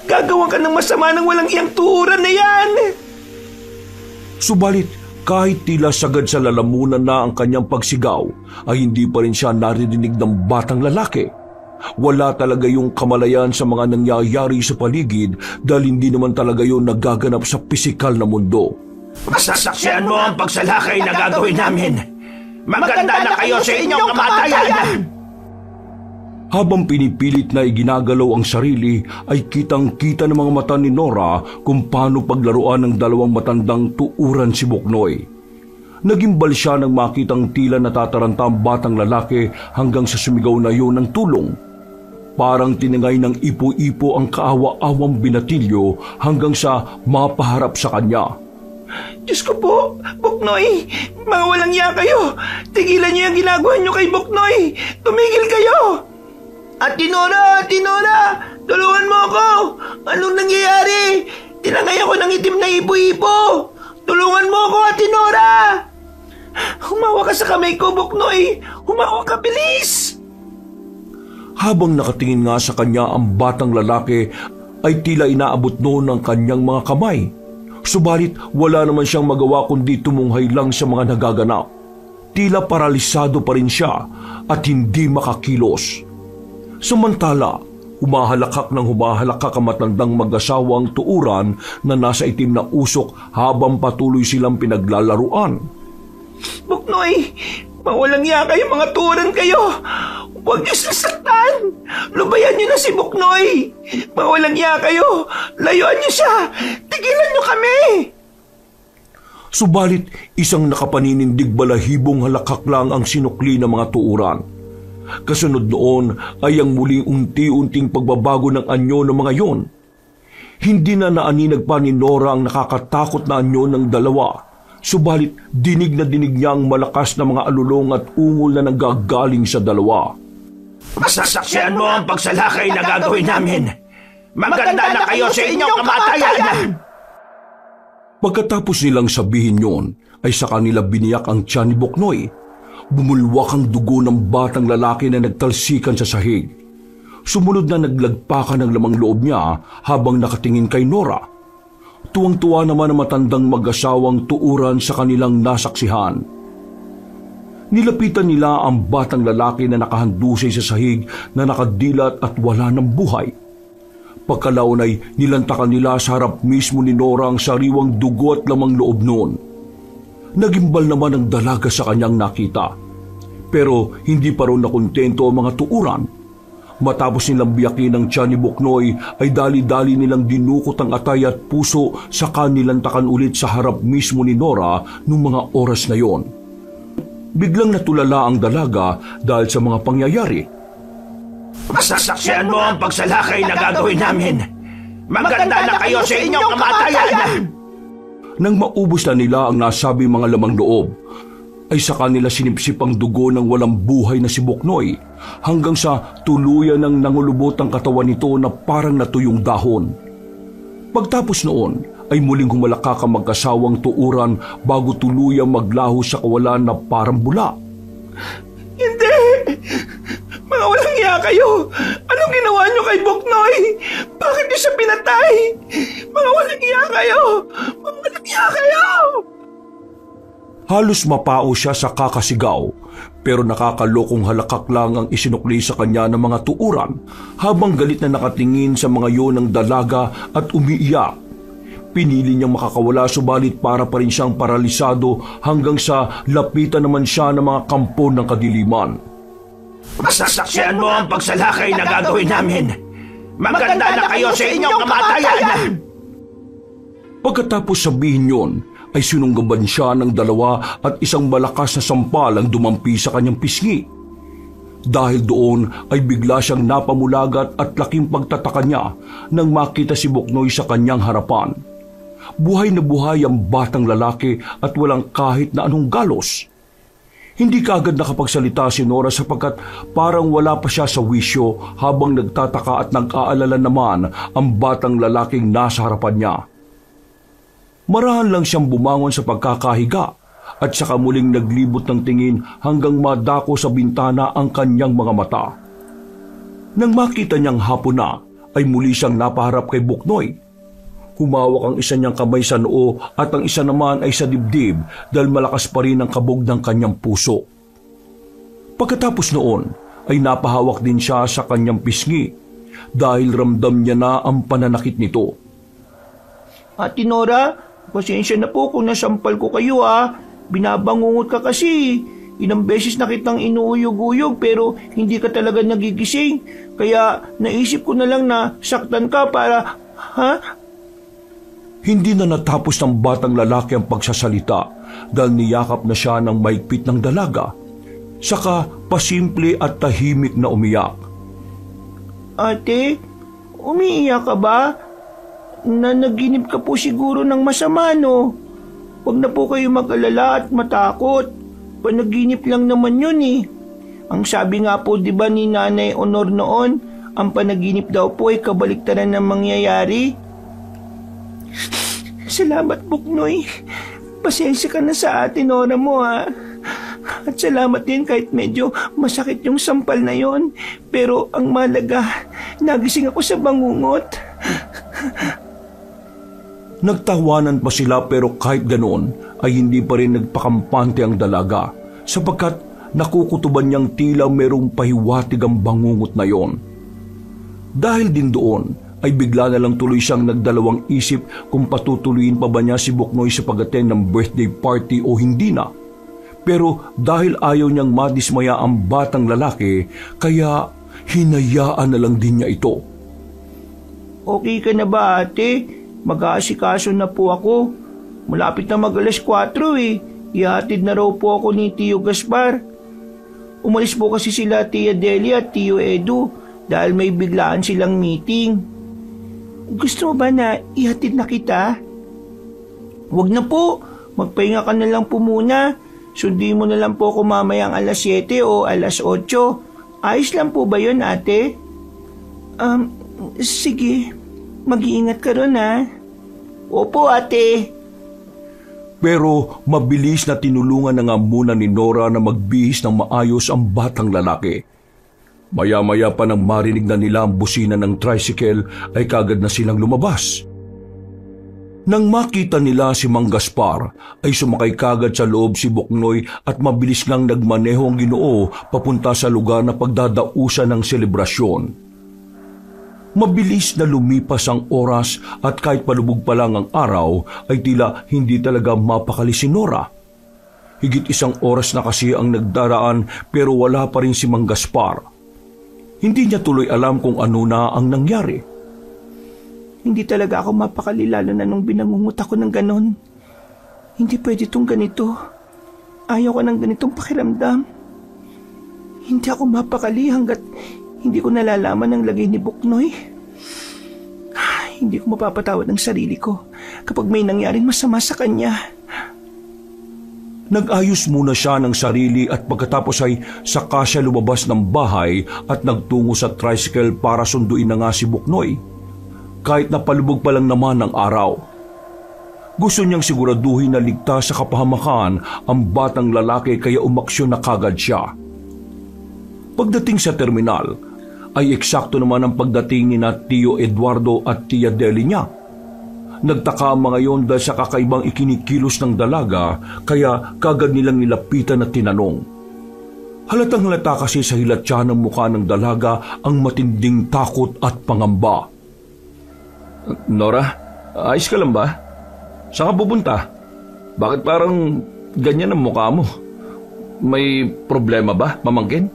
Gagawan ka ng masama ng walang iyang tuhuran na yan! Subalit, kahit tila sagad sa lalamunan na ang kanyang pagsigaw, ay hindi pa rin siya naririnig ng batang lalaki. Wala talaga yung kamalayan sa mga nangyayari sa paligid dahil hindi naman talaga yun nagaganap sa pisikal na mundo. Masasaksihan mo ang pagsalakay na gagawin namin. Maganda na kayo sa inyong kamatayan! Habang pinipilit na iginagalaw ang sarili, ay kitang-kita ng mga mata ni Nora kung paano paglaruan ng dalawang matandang tuuran si Buknoy. Nagimbal siya nang makitang tila natataranta ang batang lalaki hanggang sa sumigaw na yun ng tulong. Parang tinangay ng ipo-ipo ang kaawa-awang binatilyo hanggang sa mapaharap sa kanya. Diyos ko po, Buknoy! Mga walang iya kayo! Tigilan niyo yung ginagawa niyo kay Buknoy! Tumigil kayo! Ate Nora! Ate Nora! Tulungan mo ako! Anong nangyayari? Tinangay ako ng itim na ipo-ipo! Tulungan mo ako, Ate Nora! Humawa ka sa kamay ko, Buknoy! Humawa ka, bilis! Habang nakatingin nga sa kanya ang batang lalaki, ay tila inaabot noon ang kanyang mga kamay. Subalit wala naman siyang magawa kundi tumunghay lang sa mga nagaganap. Tila paralisado pa rin siya at hindi makakilos. Samantala, humahalakak ang matandang mag-asawang tuuran na nasa itim na usok habang patuloy silang pinaglalaruan. Buknoy! Mawalang iya kayo, mga tuuran kayo! Huwag niyo sasaktan! Lubayan niyo na si Buknoy! Mawalang iya kayo! Layuan niyo siya! Tigilan niyo kami! Subalit, isang nakapaninindig balahibong halakak lang ang sinukli ng mga tuuran. Kasunod noon ay ang muling unti-unting pagbabago ng anyo ng mga yon. Hindi na naaninag pa ni Nora ang nakakatakot na anyo ng dalawa. Subalit dinig na dinig niya ang malakas na mga alulong at ungol na nanggagaling sa dalawa. Masasaksihan mo ang pagsalakay na gagawin namin. Maganda na kayo sa inyong kamatayan! Pagkatapos nilang sabihin yon, ay sa kanila biniyak ang tiyan ni Buknoy. Bumulwak ang dugo ng batang lalaki na nagtalsikan sa sahig. Sumunod na naglagpakan ng lamang loob niya habang nakatingin kay Nora. Tuwang-tuwa naman ang matandang mag-asawang tuuran sa kanilang nasaksihan. Nilapitan nila ang batang lalaki na nakahandusay sa sahig na nakadilat at wala ng buhay. Pagkalaon ay nilantakan nila sa harap mismo ni Nora ang sariwang dugo at lamang loob noon. Nagimbal naman ang dalaga sa kanyang nakita. Pero hindi pa rin nakontento ang mga tuuran. Matapos nilang biyakin ang tiyan ni Buknoy ay dali-dali nilang dinukot ang atay at puso sa kanilantakan ulit sa harap mismo ni Nora noong mga oras na yon. Biglang natulala ang dalaga dahil sa mga pangyayari. Masasaksihan mo ang pagsalakay na gagawin namin. Maganda na kayo sa inyong kamatayan! Nang maubos na nila ang nasabing mga lamang loob, ay sa kanila sinipsip ang dugo ng walang buhay na si Buknoy hanggang sa tuluyan ng nangulubot ang katawan nito na parang natuyong dahon. Pagtapos noon ay muling humalakak ang mag-asawang tuuran bago tuluyang maglaho sa kawalan na parang bula. Hindi! Mga walang iya kayo! Anong ginawa niyo kay Buknoy? Bakit niyo siya pinatay? Mga walang iya kayo! Mga walang iya kayo! Halos mapao siya sa kakasigaw, pero nakakalokong halakak lang ang isinukli sa kanya ng mga tuuran habang galit na nakatingin sa mga yon ng dalaga at umiiyak. Pinili niyang makakawala subalit para pa rin siyang paralisado hanggang sa lapitan naman siya ng mga kampo ng kadiliman. Pasasaksihan mo ang pagsalakay na gagawin namin. Maganda na kayo sa inyong kamatayan! Pagkatapos sabihin yon, ay sinunggaban siya ng 2 at isang malakas na sampal ang dumampi sa kanyang pisngi. Dahil doon ay bigla siyang napamulagat at laking pagtataka niya nang makita si Buknoy sa kanyang harapan. Buhay na buhay ang batang lalaki at walang kahit na anong galos. Hindi kaagad nakapagsalita si Nora sapagkat parang wala pa siya sa wisyo habang nagtataka at nag-aalala naman ang batang lalaking nasa harapan niya. Marahan lang siyang bumangon sa pagkakahiga at saka muling naglibot ng tingin hanggang madako sa bintana ang kanyang mga mata. Nang makita niyang hapon na, ay muli siyang napaharap kay Buknoy. Humawak ang isa niyang kamay sa noo at ang isa naman ay sa dibdib dahil malakas pa rin ang kabog ng kanyang puso. Pagkatapos noon ay napahawak din siya sa kanyang pisngi dahil ramdam niya na ang pananakit nito. Ate Nora, pasensya na po kung nasampal ko kayo Binabangungot ka kasi. Ilang beses na kitang inuuyog-uyog pero hindi ka talaga nagigising. Kaya naisip ko na lang na saktan ka para... Hindi na natapos ng batang lalaki ang pagsasalita dahil niyakap na siya ng maigpit ng dalaga. Saka pasimple at tahimik na umiyak. Ate, umiiyak ka ba? Nanaginip ka po siguro ng masama, no? Huwag na po kayo mag-alala at matakot. Panaginip lang naman yun eh. Ang sabi nga po di ba ni Nanay Honor noon, ang panaginip daw po ay kabaliktaran ng mangyayari. Salamat, Buknoy. Pasensya ka na sa Ate Nora mo, At salamat din kahit medyo masakit yung sampal na yon. Pero ang malaga, nagising ako sa bangungot. Nagtawanan pa sila pero kahit ganoon ay hindi pa rin nagpakampante ang dalaga sapagkat nakukutuban niyang tila merong pahiwatig ang bangungot na yon. Dahil din doon, ay bigla na lang tuloy siyang nagdalawang isip kung patutuloyin pa ba niya si Buknoy sa pag-attend ng birthday party o hindi na. Pero dahil ayaw niyang madismaya ang batang lalaki, kaya hinayaan na lang din niya ito. Okay ka na ba, ate? Mag-aasikaso na po ako. Malapit na mag-alas 4 eh. Ihatid na raw po ako ni Tio Gaspar. Umalis po kasi sila Tia Delia at Tio Edu dahil may biglaan silang meeting. Gusto mo ba na ihatid na kita? Huwag na po. Magpahinga ka na lang po muna. Sundin mo na lang po ako mamayang alas 7 o alas 8. Ayos lang po ba yun, ate? Sige. Mag-iingat ka ron, Opo, ate. Pero mabilis na tinulungan na nga muna ni Nora na magbihis ng maayos ang batang lalaki. Maya-maya pa nang marinig na nila ang busina ng tricycle ay kagad na silang lumabas. Nang makita nila si Mang Gaspar ay sumakay kagad sa loob si Buknoy at mabilis ngang nagmaneho ang Ginoo papunta sa lugar na pagdadausan ng selebrasyon. Mabilis na lumipas ang oras at kahit palubog pa lang ang araw ay tila hindi talaga mapakali si Nora. Higit 1 oras na kasi ang nagdaraan pero wala pa rin si Mang Gaspar. Hindi niya tuloy alam kung ano na ang nangyari. Hindi talaga ako mapakali lalo na nung binangungot ako ng ganon. Hindi pwede itong ganito. Ayaw ko ng ganitong pakiramdam. Hindi ako mapakali hanggat hindi ko nalalaman ang lagay ni Buknoy. Hindi ko mapapatawad ang sarili ko kapag may nangyaring masama sa kanya. Nag-ayos muna siya ng sarili at pagkatapos ay saka siya lumabas ng bahay at nagtungo sa tricycle para sunduin na nga si Buknoy. Kahit napalubog pa lang naman ang araw. Gusto niyang siguraduhin na ligtas sa kapahamakan ang batang lalaki kaya umaksyon na kagad siya. Pagdating sa terminal, ay eksakto naman ang pagdating ni na Tio Eduardo at Tia Deli niya. Nagtaka ang mga yon dahil sa kakaibang ikinikilos ng dalaga kaya kagad nilang nilapitan at tinanong. Halatang halata kasi sa hilatya ng mukha ng dalaga ang matinding takot at pangamba. Nora, ayos ka lang ba? Saan ka pupunta? Bakit parang ganyan ang mukha mo? May problema ba, pamangkin?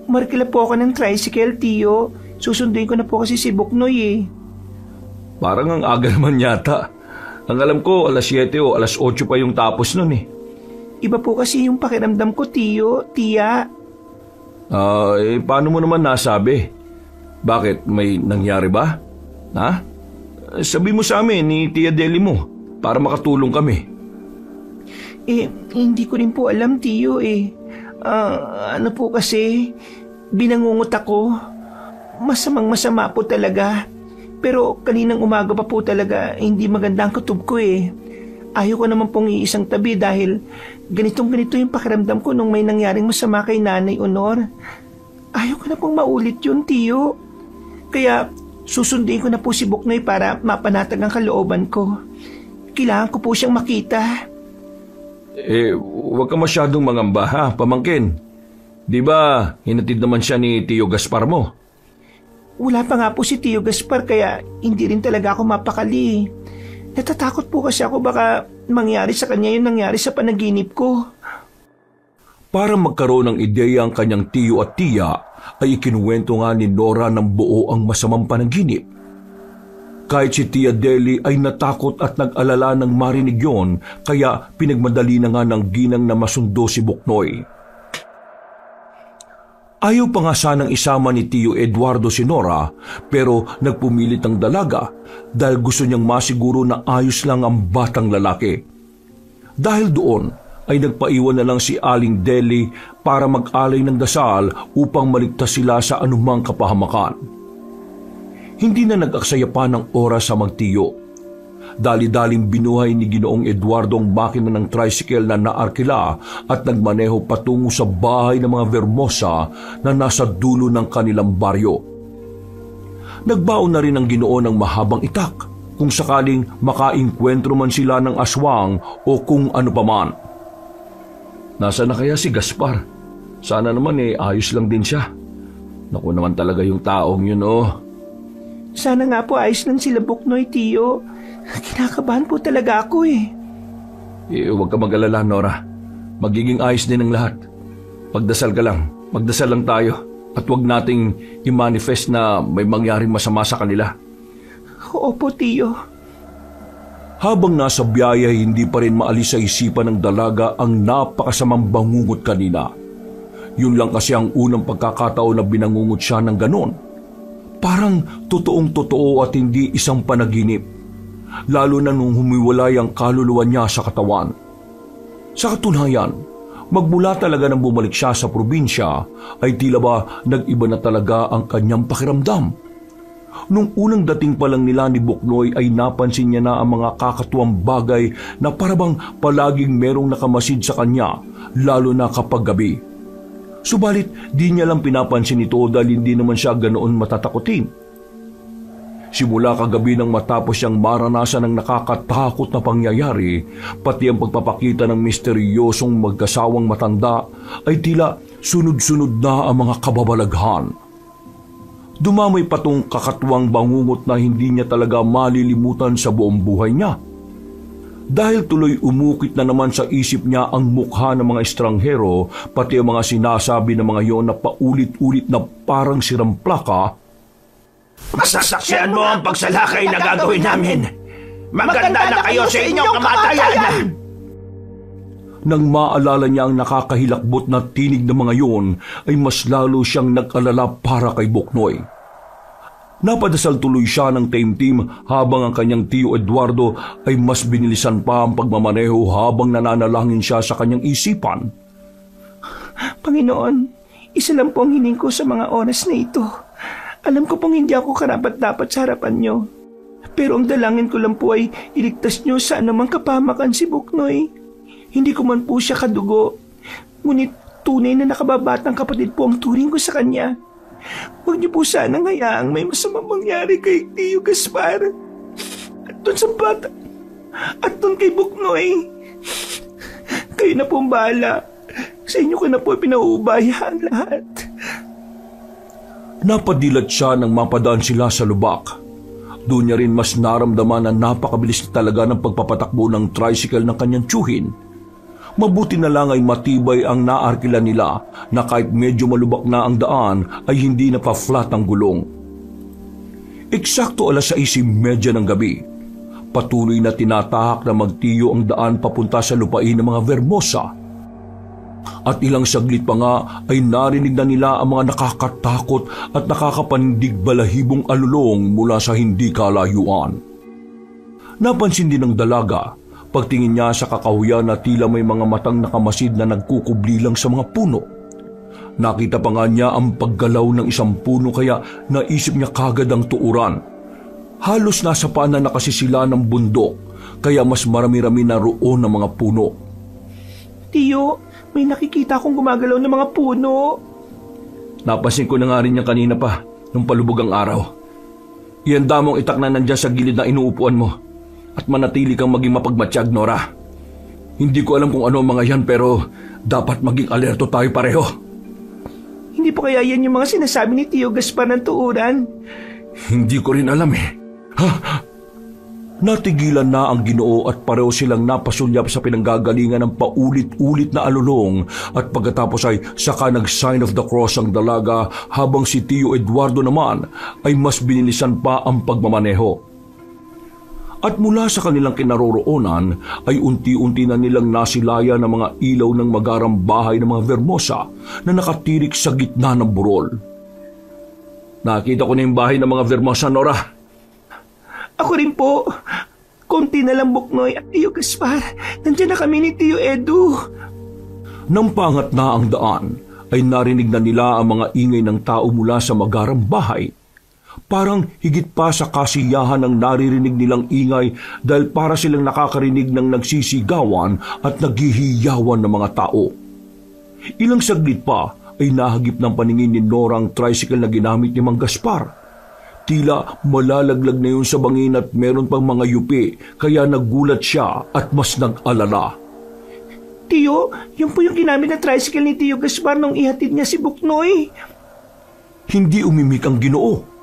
Markila po ako ng tricycle, Tiyo. Susunduin ko na po kasi si Buknoy eh. Parang ang aga naman yata. Ang alam ko, alas 7 o alas 8 pa yung tapos nun eh. Iba po kasi yung pakiramdam ko, Tiyo, Tiya. Paano mo naman nasabi? Bakit? May nangyari ba? Ha? Sabi mo sa amin ni Tia Deli mo para makatulong kami. Hindi ko rin po alam, Tiyo eh. Ano po kasi, binangungot ako. Masama po talaga. Pero kaninang umaga pa po talaga, hindi maganda ang kutob ko eh. Ayaw ko naman pong iisang tabi dahil ganito yung pakiramdam ko nung may nangyaring masama kay Nanay Honor. Ayaw ko na pong maulit yun, Tiyo. Kaya susundin ko na po si Buknoy para mapanatag ang kalooban ko. Kailangan ko po siyang makita. Huwag ka masyadong mangamba ha, pamangkin. Di ba hinatid naman siya ni Tio Gaspar mo? Wala pa nga po si Tio Gaspar kaya hindi rin talaga ako mapakali. Natatakot po kasi ako baka mangyari sa kanya yung nangyari sa panaginip ko. Para magkaroon ng ideya ang kanyang tiyo at tiya, ay ikinuwento nga ni Nora ng buo ang masamang panaginip. Kahit si Tia Deli ay natakot at nag-alala ng marinig yon, kaya pinagmadali na nga ng ginang na masundo si Buknoy. Ayaw pa nga sanang isama ni Tio Eduardo si Nora, pero nagpumilit ang dalaga dahil gusto niyang masiguro na ayos lang ang batang lalaki. Dahil doon ay nagpaiwan na lang si Aling Deli para mag-alay ng dasal upang maligtas sila sa anumang kapahamakan. Hindi na nag-aksaya pa ng oras sa magtiyo. Dali-daling binuhay ni Ginoong Eduardo ang makina ng tricycle na naarkila at nagmaneho patungo sa bahay ng mga Vermosa na nasa dulo ng kanilang baryo. Nagbaon na rin ang Ginoo ng mahabang itak kung sakaling makainkwentro man sila ng aswang o kung ano paman. Nasaan na kaya si Gaspar? Sana naman ayos lang din siya. Naku naman talaga yung taong yun Sana nga po ayos lang sila Buknoy, Tiyo. Kinakabahan po talaga ako Huwag ka mag-alala, Nora. Magiging ayos din ang lahat. Magdasal ka lang. Magdasal lang tayo. At huwag nating i-manifest na may mangyaring masama sa kanila. Opo, Tiyo. Habang nasa biyaya, hindi pa rin maalis sa isipan ng dalaga ang napakasamang bangungot kanina. Yun lang kasi ang unang pagkakataon na binangungot siya ng ganon. Parang totoong-totoo at hindi isang panaginip. Lalo na nung humiwalay ang kaluluwa niya sa katawan. Sa katunayan, magmula talaga nang bumalik siya sa probinsya, ay tila ba nag-iba na talaga ang kanyang pakiramdam. Nung unang dating pa lang nila ni Buknoy ay napansin niya na ang mga kakatuwang bagay na parabang palaging merong nakamasid sa kanya, lalo na kapag gabi. Subalit, di niya lang pinapansin ito dahil hindi naman siya ganoon matatakotin. Simula kagabi nang matapos siyang maranasan ng nakakatakot na pangyayari, pati ang pagpapakita ng misteryosong magkasawang matanda ay tila sunod-sunod na ang mga kababalaghan. Dumamay pa tong kakatuwang bangungot na hindi niya talaga malilimutan sa buong buhay niya. Dahil tuloy umukit na naman sa isip niya ang mukha ng mga estranghero, pati ang mga sinasabi ng mga yon na paulit-ulit na parang siramplaka. Masasaksihan mo ang pagsalakay na gagawin namin. Maganda na kayo sa inyong kamatayan. Nang maalala niya ang nakakahilakbot na tinig ng mga yon, ay mas lalo siyang nag-alala para kay Buknoy. Napadasal tuloy siya ng taimtim habang ang kanyang Tio Eduardo ay mas binilisan pa ang pagmamaneho habang nananalangin siya sa kanyang isipan. Panginoon, isa lang po ang hiling ko sa mga oras na ito. Alam ko pong hindi ako karapat-dapat sa harapan niyo. Pero ang dalangin ko lang po ay iligtas niyo sa anumang kapahamakan si Buknoy. Hindi ko man po siya kadugo. Ngunit tunay na nakababatang kapatid po ang turing ko sa kanya. Huwag niyo po sanang hayaang may masamang mangyari kay Tio Gaspar. At doon sa bata. At doon kay Buknoy. Kayo na po ang bahala. Sa inyo ko na po pinauubaya ang lahat. Napadilat siya nang mapadaan sila sa lubak. Doon niya rin mas naramdaman na napakabilis talaga ng pagpapatakbo ng tricycle ng kanyang tiyuhin. Mabuti na lang ay matibay ang naarkila nila na kahit medyo malubak na ang daan ay hindi napaflat ang gulong. Eksakto 6:30 ng gabi, patuloy na tinatahak na magtiyo ang daan papunta sa lupain ng mga Vermosa. At ilang saglit pa nga ay narinig na nila ang mga nakakatakot at nakakapandig balahibong alulong mula sa hindi kalayuan. Napansin din ng dalaga pagtingin niya sa kakahuyan na tila may mga matang nakamasid na nagkukubli lang sa mga puno. Nakita pa nga niya ang paggalaw ng isang puno kaya naisip niya kagad ang tuuran. Halos nasa paanan na kasi sila ng bundok kaya mas marami-rami na roon ng mga puno. Tiyo, may nakikita akong gumagalaw ng mga puno. Napansin ko na nga rin niya kanina pa nung palubog ang araw. Ihanda mong itak na nandyan sa gilid na inuupuan mo. At manatili kang maging mapagmatsyag, Nora. Hindi ko alam kung ano ang mga yan pero dapat maging alerto tayo pareho. Hindi po kaya yan yung mga sinasabi ni Tio Gaspar ng tuuran? Hindi ko rin alam eh. Natigilan na ang Ginoo at pareho silang napasulyap sa pinanggagalingan ng paulit-ulit na alulong at pagkatapos ay saka nag-sign of the cross ang dalaga habang si Tio Eduardo naman ay mas binilisan pa ang pagmamaneho. At mula sa kanilang kinaroroonan ay unti-unti na nilang nasilaya ng mga ilaw ng magarang bahay ng mga Vermosa na nakatirik sa gitna ng burol. Nakita ko na yung bahay ng mga Vermosa, Nora. Ako rin po. Konti na lang, Buknoy at Tio Gaspar. Nandiyan na kami ni Tio Edu. Nang pangat na ang daan, ay narinig na nila ang mga ingay ng tao mula sa magarang bahay. Parang higit pa sa kasiyahan ng naririnig nilang ingay dahil para silang nakakarinig ng nagsisigawan at naghihiyawan ng mga tao. Ilang saglit pa ay nahagip ng paningin ni Nora ang tricycle na ginamit ni Mang Gaspar. Tila malalaglag na yun sa bangin at meron pang mga yupi kaya nagulat siya at mas nag-alala. Tiyo, yun po yung ginamit na tricycle ni Tio Gaspar nung ihatid niya si Buknoy. Hindi umimik ang Ginoo.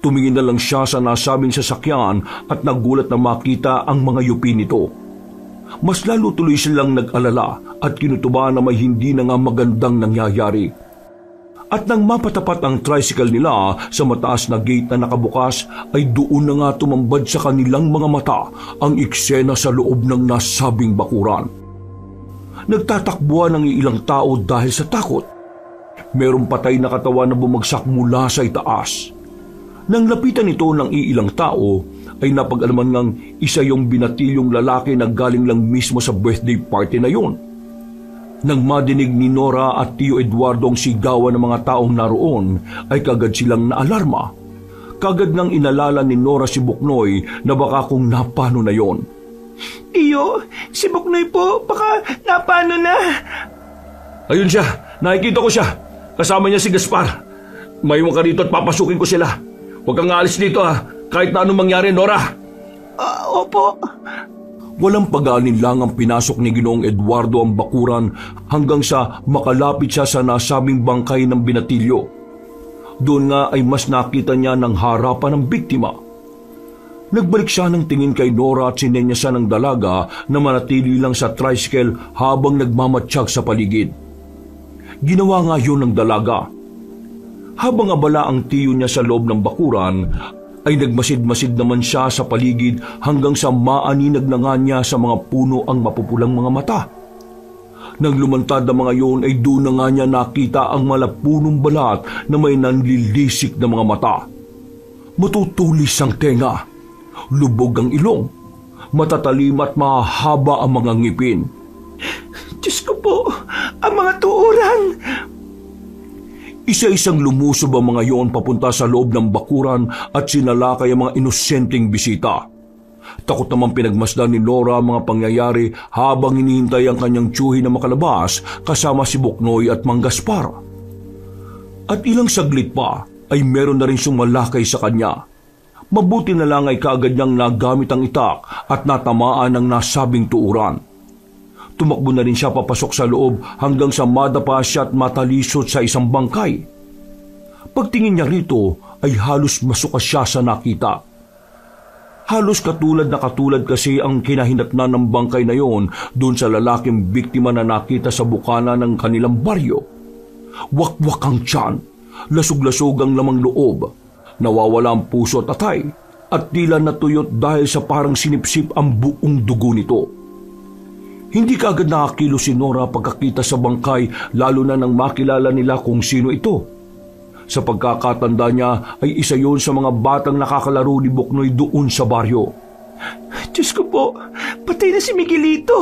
Tumingin na lang siya sa nasabing sasakyan at nagulat na makita ang mga yupi nito. Mas lalo tuloy silang nag-alala at kinutuba na may hindi na nga magandang nangyayari. At nang mapatapat ang tricycle nila sa mataas na gate na nakabukas ay doon na nga tumambad sa kanilang mga mata ang eksena sa loob ng nasabing bakuran. Nagtatakbuhan ang ilang tao dahil sa takot. Merong patay na katawan na bumagsak mula sa itaas. Nang lapitan ito ng iilang tao, ay napag-alaman ngang isa yung binatilyong lalaki na galing lang mismo sa birthday party na yun. Nang madinig ni Nora at Tio Eduardo ang sigawan ng mga taong naroon, ay kagad silang naalarma. Kagad nang inalala ni Nora si Buknoy na baka kung napano na yon. Tiyo, si Buknoy po, baka napano na. Ayun siya, nakikita ko siya. Kasama niya si Gaspar. Mayroon ka rito at papasukin ko sila. Huwag kang aalis dito kahit na anong mangyari, Nora. Opo. Walang pag-aalinlang ang pinasok ni Ginoong Eduardo ang bakuran hanggang sa makalapit siya sa nasabing bangkay ng binatilyo. Doon nga ay mas nakita niya ng harapan ng biktima. Nagbalik siya ng tingin kay Nora at sinenya siya ng dalaga na manatili lang sa tricycle habang nagmamatsyag sa paligid. Ginawa nga yun ng dalaga. Habang abala ang tiyo niya sa loob ng bakuran, ay nagmasid-masid naman siya sa paligid hanggang sa maaninag na nga niya sa mga puno ang mapupulang mga mata. Nang lumantad ang mga yon ay doon na nga niya nakita ang malapunong balat na may nanlilisik na mga mata. Matutulis ang tenga, lubog ang ilong, matatalim at mahaba ang mga ngipin. Diyos ko po, ang mga tuuran! Isa-isang lumusob ang mga yon papunta sa loob ng bakuran at sinalakay ang mga inosenteng bisita. Takot naman pinagmasdan ni Nora ang mga pangyayari habang hinihintay ang kanyang tiyuhi na makalabas kasama si Buknoy at Mang Gaspar. At ilang saglit pa ay meron na rin sumalakay sa kanya. Mabuti na lang ay kaagad niyang nagamit ang itak at natamaan ng nasabing tuuran. Tumakbo na rin siya papasok sa loob hanggang sa madapa siya at matalisod sa isang bangkay. Pagtingin niya rito ay halos masuka siya sa nakita. Halos katulad kasi ang kinahinatnan ng bangkay na yon doon sa lalaking biktima na nakita sa bukana ng kanilang baryo. Wakwak ang tiyan, lasog-lasog ang lamang loob, nawawala ang puso at atay, at tila natuyot dahil sa parang sinipsip ang buong dugo nito. Hindi kaagad nakakilo si Nora pagkakita sa bangkay, lalo na nang makilala nila kung sino ito. Sa pagkakatanda niya ay isa yon sa mga batang nakakalaro ni Buknoy doon sa baryo. Diyos ko po, patay na si Miguelito.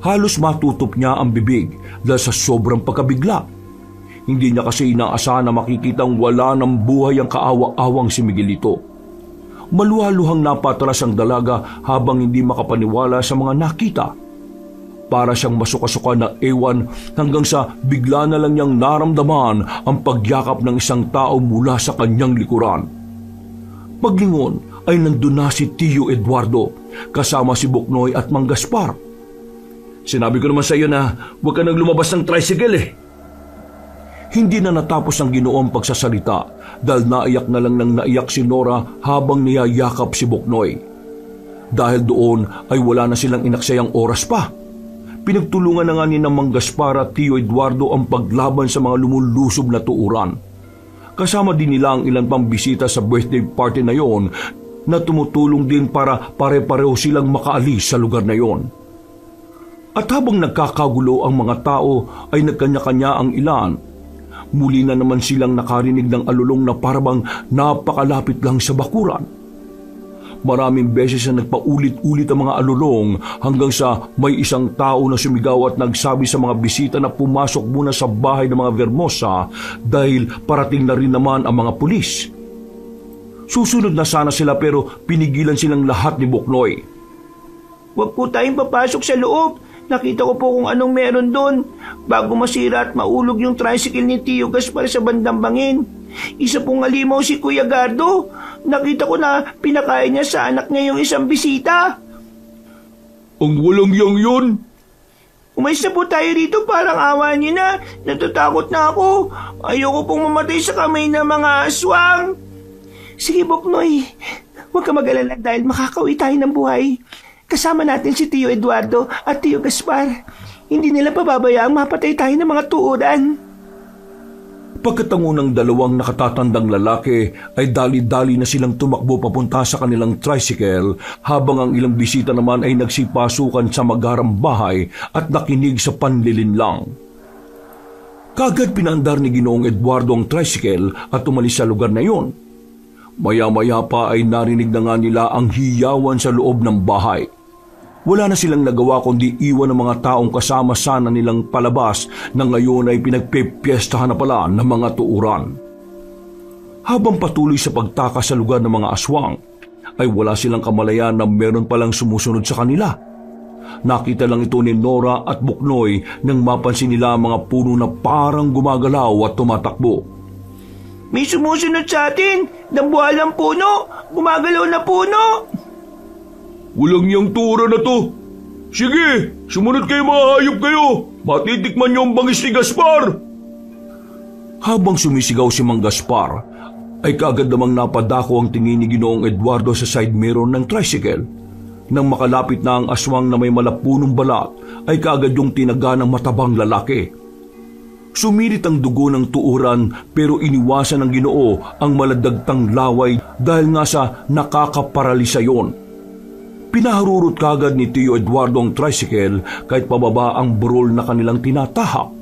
Halos matutop niya ang bibig dahil sa sobrang pagkabigla. Hindi niya kasi inaasahan na makikitang wala ng buhay ang kaawa-awang si Miguelito. Maluhaluhang napatras ang dalaga habang hindi makapaniwala sa mga nakita. Para siyang masuka-suka na ewan hanggang sa bigla na lang niyang naramdaman ang pagyakap ng isang tao mula sa kanyang likuran. Paglingon ay nandun na si Tio Eduardo kasama si Buknoy at Mang Gaspar. Sinabi ko naman sa iyo na huwag ka nang lumabas ng tricycle eh. Hindi na natapos ang Ginoong pagsasalita dahil naiyak na lang nang naiyak si Nora habang niyayakap si Buknoy. Dahil doon ay wala na silang inaksayang oras pa. Pinagtulungan na nga ni Mang Gaspar at Tio Eduardo ang paglaban sa mga lumulusob na tuuran. Kasama din nila ang ilan pang bisita sa birthday party na yon na tumutulong din para pare-pareho silang makaalis sa lugar na yon. At habang nagkakagulo ang mga tao ay nagkanya-kanya ang ilan, muli na naman silang nakarinig ng alulong na parabang napakalapit lang sa bakuran. Maraming beses na nagpaulit-ulit ang mga alulong hanggang sa may isang tao na sumigaw at nagsabi sa mga bisita na pumasok muna sa bahay ng mga Vermosa dahil parating na rin naman ang mga pulis. Susunod na sana sila pero pinigilan silang lahat ni Buknoy. Huwag po tayong papasok sa loob. Nakita ko po kung anong meron doon bago masira at maulog yung tricycle ni Tio Gaspar sa bandang bangin. Isa pong alimaw si Kuya Gardo. Nakita ko na pinakain niya sa anak niya yung isang bisita. Ang walang yang yun. Umalis na po tayo rito, parang awa niyo na. Natatakot na ako. Ayoko pong mamatay sa kamay ng mga aswang. Sige, Buknoy. Huwag ka mag-alala dahil makakauwi tayo ng buhay. Kasama natin si Tio Eduardo at Tio Gaspar. Hindi nila pababayaang mapatay tayo ng mga tuuran. Pagkatango ng dalawang nakatatandang lalaki ay dali-dali na silang tumakbo papunta sa kanilang tricycle habang ang ilang bisita naman ay nagsipasukan sa magarang bahay at nakinig sa panlilinlang. Kagad pinaandar ni Ginoong Eduardo ang tricycle at umalis sa lugar na iyon. Maya-maya pa ay narinig na nga nila ang hiyawan sa loob ng bahay. Wala na silang nagawa kundi iwan ng mga taong kasama sana nilang palabas na ngayon ay pinagpipiyestahan na pala ng mga tuuran. Habang patuloy sa pagtakas sa lugar ng mga aswang, ay wala silang kamalayan na meron palang sumusunod sa kanila. Nakita lang ito ni Nora at Buknoy nang mapansin nila ang mga puno na parang gumagalaw at tumatakbo. May sumusunod sa atin! Dambuhalang puno! Gumagalaw na puno! Walang niyang tura na to. Sige, sumunod kayo mga hayop kayo. Matitikman niyo ang bangis ni Gaspar. Habang sumisigaw si Mang Gaspar, ay kaagad namang napadako ang tingin ni Ginoong Eduardo sa side mirror ng tricycle. Nang makalapit na ang aswang na may malapunong balat, ay kaagad yung tinaga ng matabang lalaki. Sumirit ang dugo ng tuuran pero iniwasan ng Ginoo ang maladagtang laway dahil nga sa nakakaparalisa yon. Pinaharurot kagad ni Tio Eduardo ang tricycle kahit pababa ang burol na kanilang tinatahak.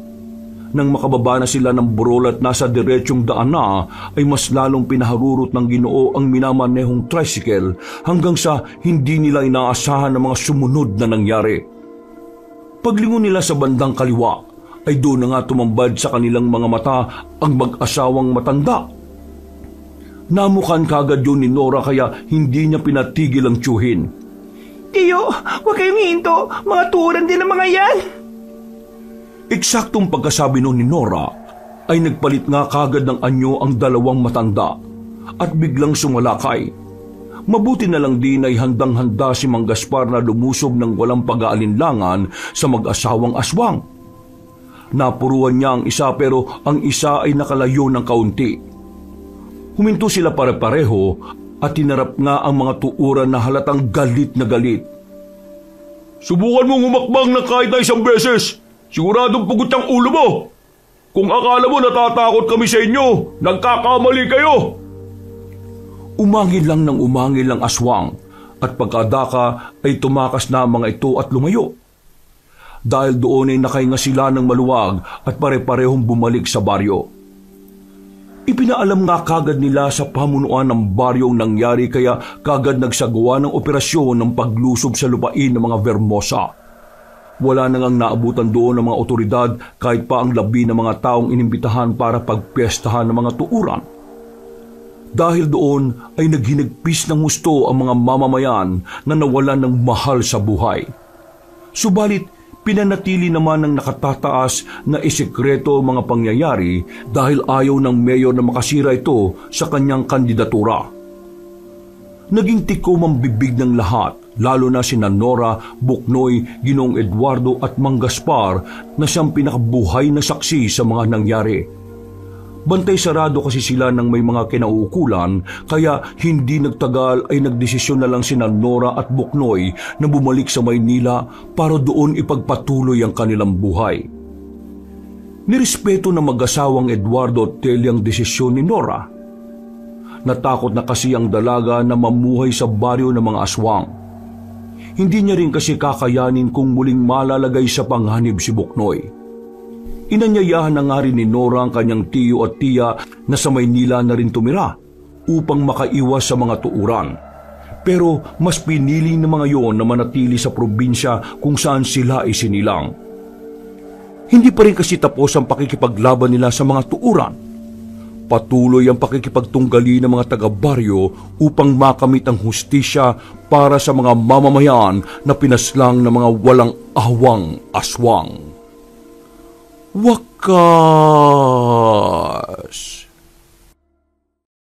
Nang makababa na sila ng burol at nasa diretsyong daan na, ay mas lalong pinaharurot ng Ginoo ang minamanehong tricycle hanggang sa hindi nila inaasahan ang mga sumunod na nangyari. Paglingon nila sa bandang kaliwa, ay doon na nga tumambad sa kanilang mga mata ang mag-asawang matanda. Namukan kagad yun ni Nora kaya hindi niya pinatigil ang tiyuhin. Tiyo, huwag kayong hihinto. Mga tuuran din ang mga yan. Eksaktong pagkasabi noon ni Nora, ay nagpalit nga kagad ng anyo ang dalawang matanda at biglang sumalakay. Mabuti na lang din ay handang-handa si Mang Gaspar na lumusob ng walang pag-aalinlangan sa mag-asawang aswang. Napuruan niya ang isa pero ang isa ay nakalayo ng kaunti. Huminto sila pare-pareho at tinarap nga ang mga tuuran na halatang galit na galit. Subukan mong umakbang na kahit na isang beses. Siguradong pugot ang ulo mo. Kung akala mo natatakot kami sa inyo, nagkakamali kayo. Umangil lang ng umangil ang aswang at pagkadaka ay tumakas na ang mga ito at lumayo. Dahil doon ay nakahinga sila ng maluwag at pare-parehong bumalik sa baryo. Ipinaalam nga kagad nila sa pamunuan ng baryong nangyari kaya kagad nagsagawa ng operasyon ng paglusob sa lupain ng mga Vermosa. Wala nang ang naabutan doon ng mga otoridad kahit pa ang labi ng mga taong inimbitahan para pagpiyestahan ng mga tuuran. Dahil doon ay naghinagpis ng husto ang mga mamamayan na nawalan ng mahal sa buhay. Subalit, pinanatili naman ng nakatataas na isekreto ang mga pangyayari dahil ayaw ng mayor na makasira ito sa kanyang kandidatura. Naging tikom ang bibig ng lahat, lalo na sina Nora, Buknoy, Ginoong Eduardo at Mang Gaspar na siyang pinakabuhay na saksi sa mga nangyari. Bantay sarado kasi sila ng may mga kinauukulan kaya hindi nagtagal ay nagdesisyon na lang sina Nora at Buknoy na bumalik sa Maynila para doon ipagpatuloy ang kanilang buhay. Nirespeto ng mag-asawang Eduardo at Telly ang desisyon ni Nora. Natakot na kasi ang dalaga na mamuhay sa baryo ng mga aswang. Hindi niya rin kasi kakayanin kung muling malalagay sa panganib si Buknoy. Inanyayahan na nga rin ni Nora ang kanyang tiyo at tiya na sa Maynila na rin tumira upang makaiwas sa mga tuuran. Pero mas pinili ng mga yon na manatili sa probinsya kung saan sila isinilang. Hindi pa rin kasi tapos ang pakikipaglaban nila sa mga tuuran. Patuloy ang pakikipagtunggali ng mga taga-baryo upang makamit ang hustisya para sa mga mamamayan na pinaslang ng mga walang awang aswang. Wakas!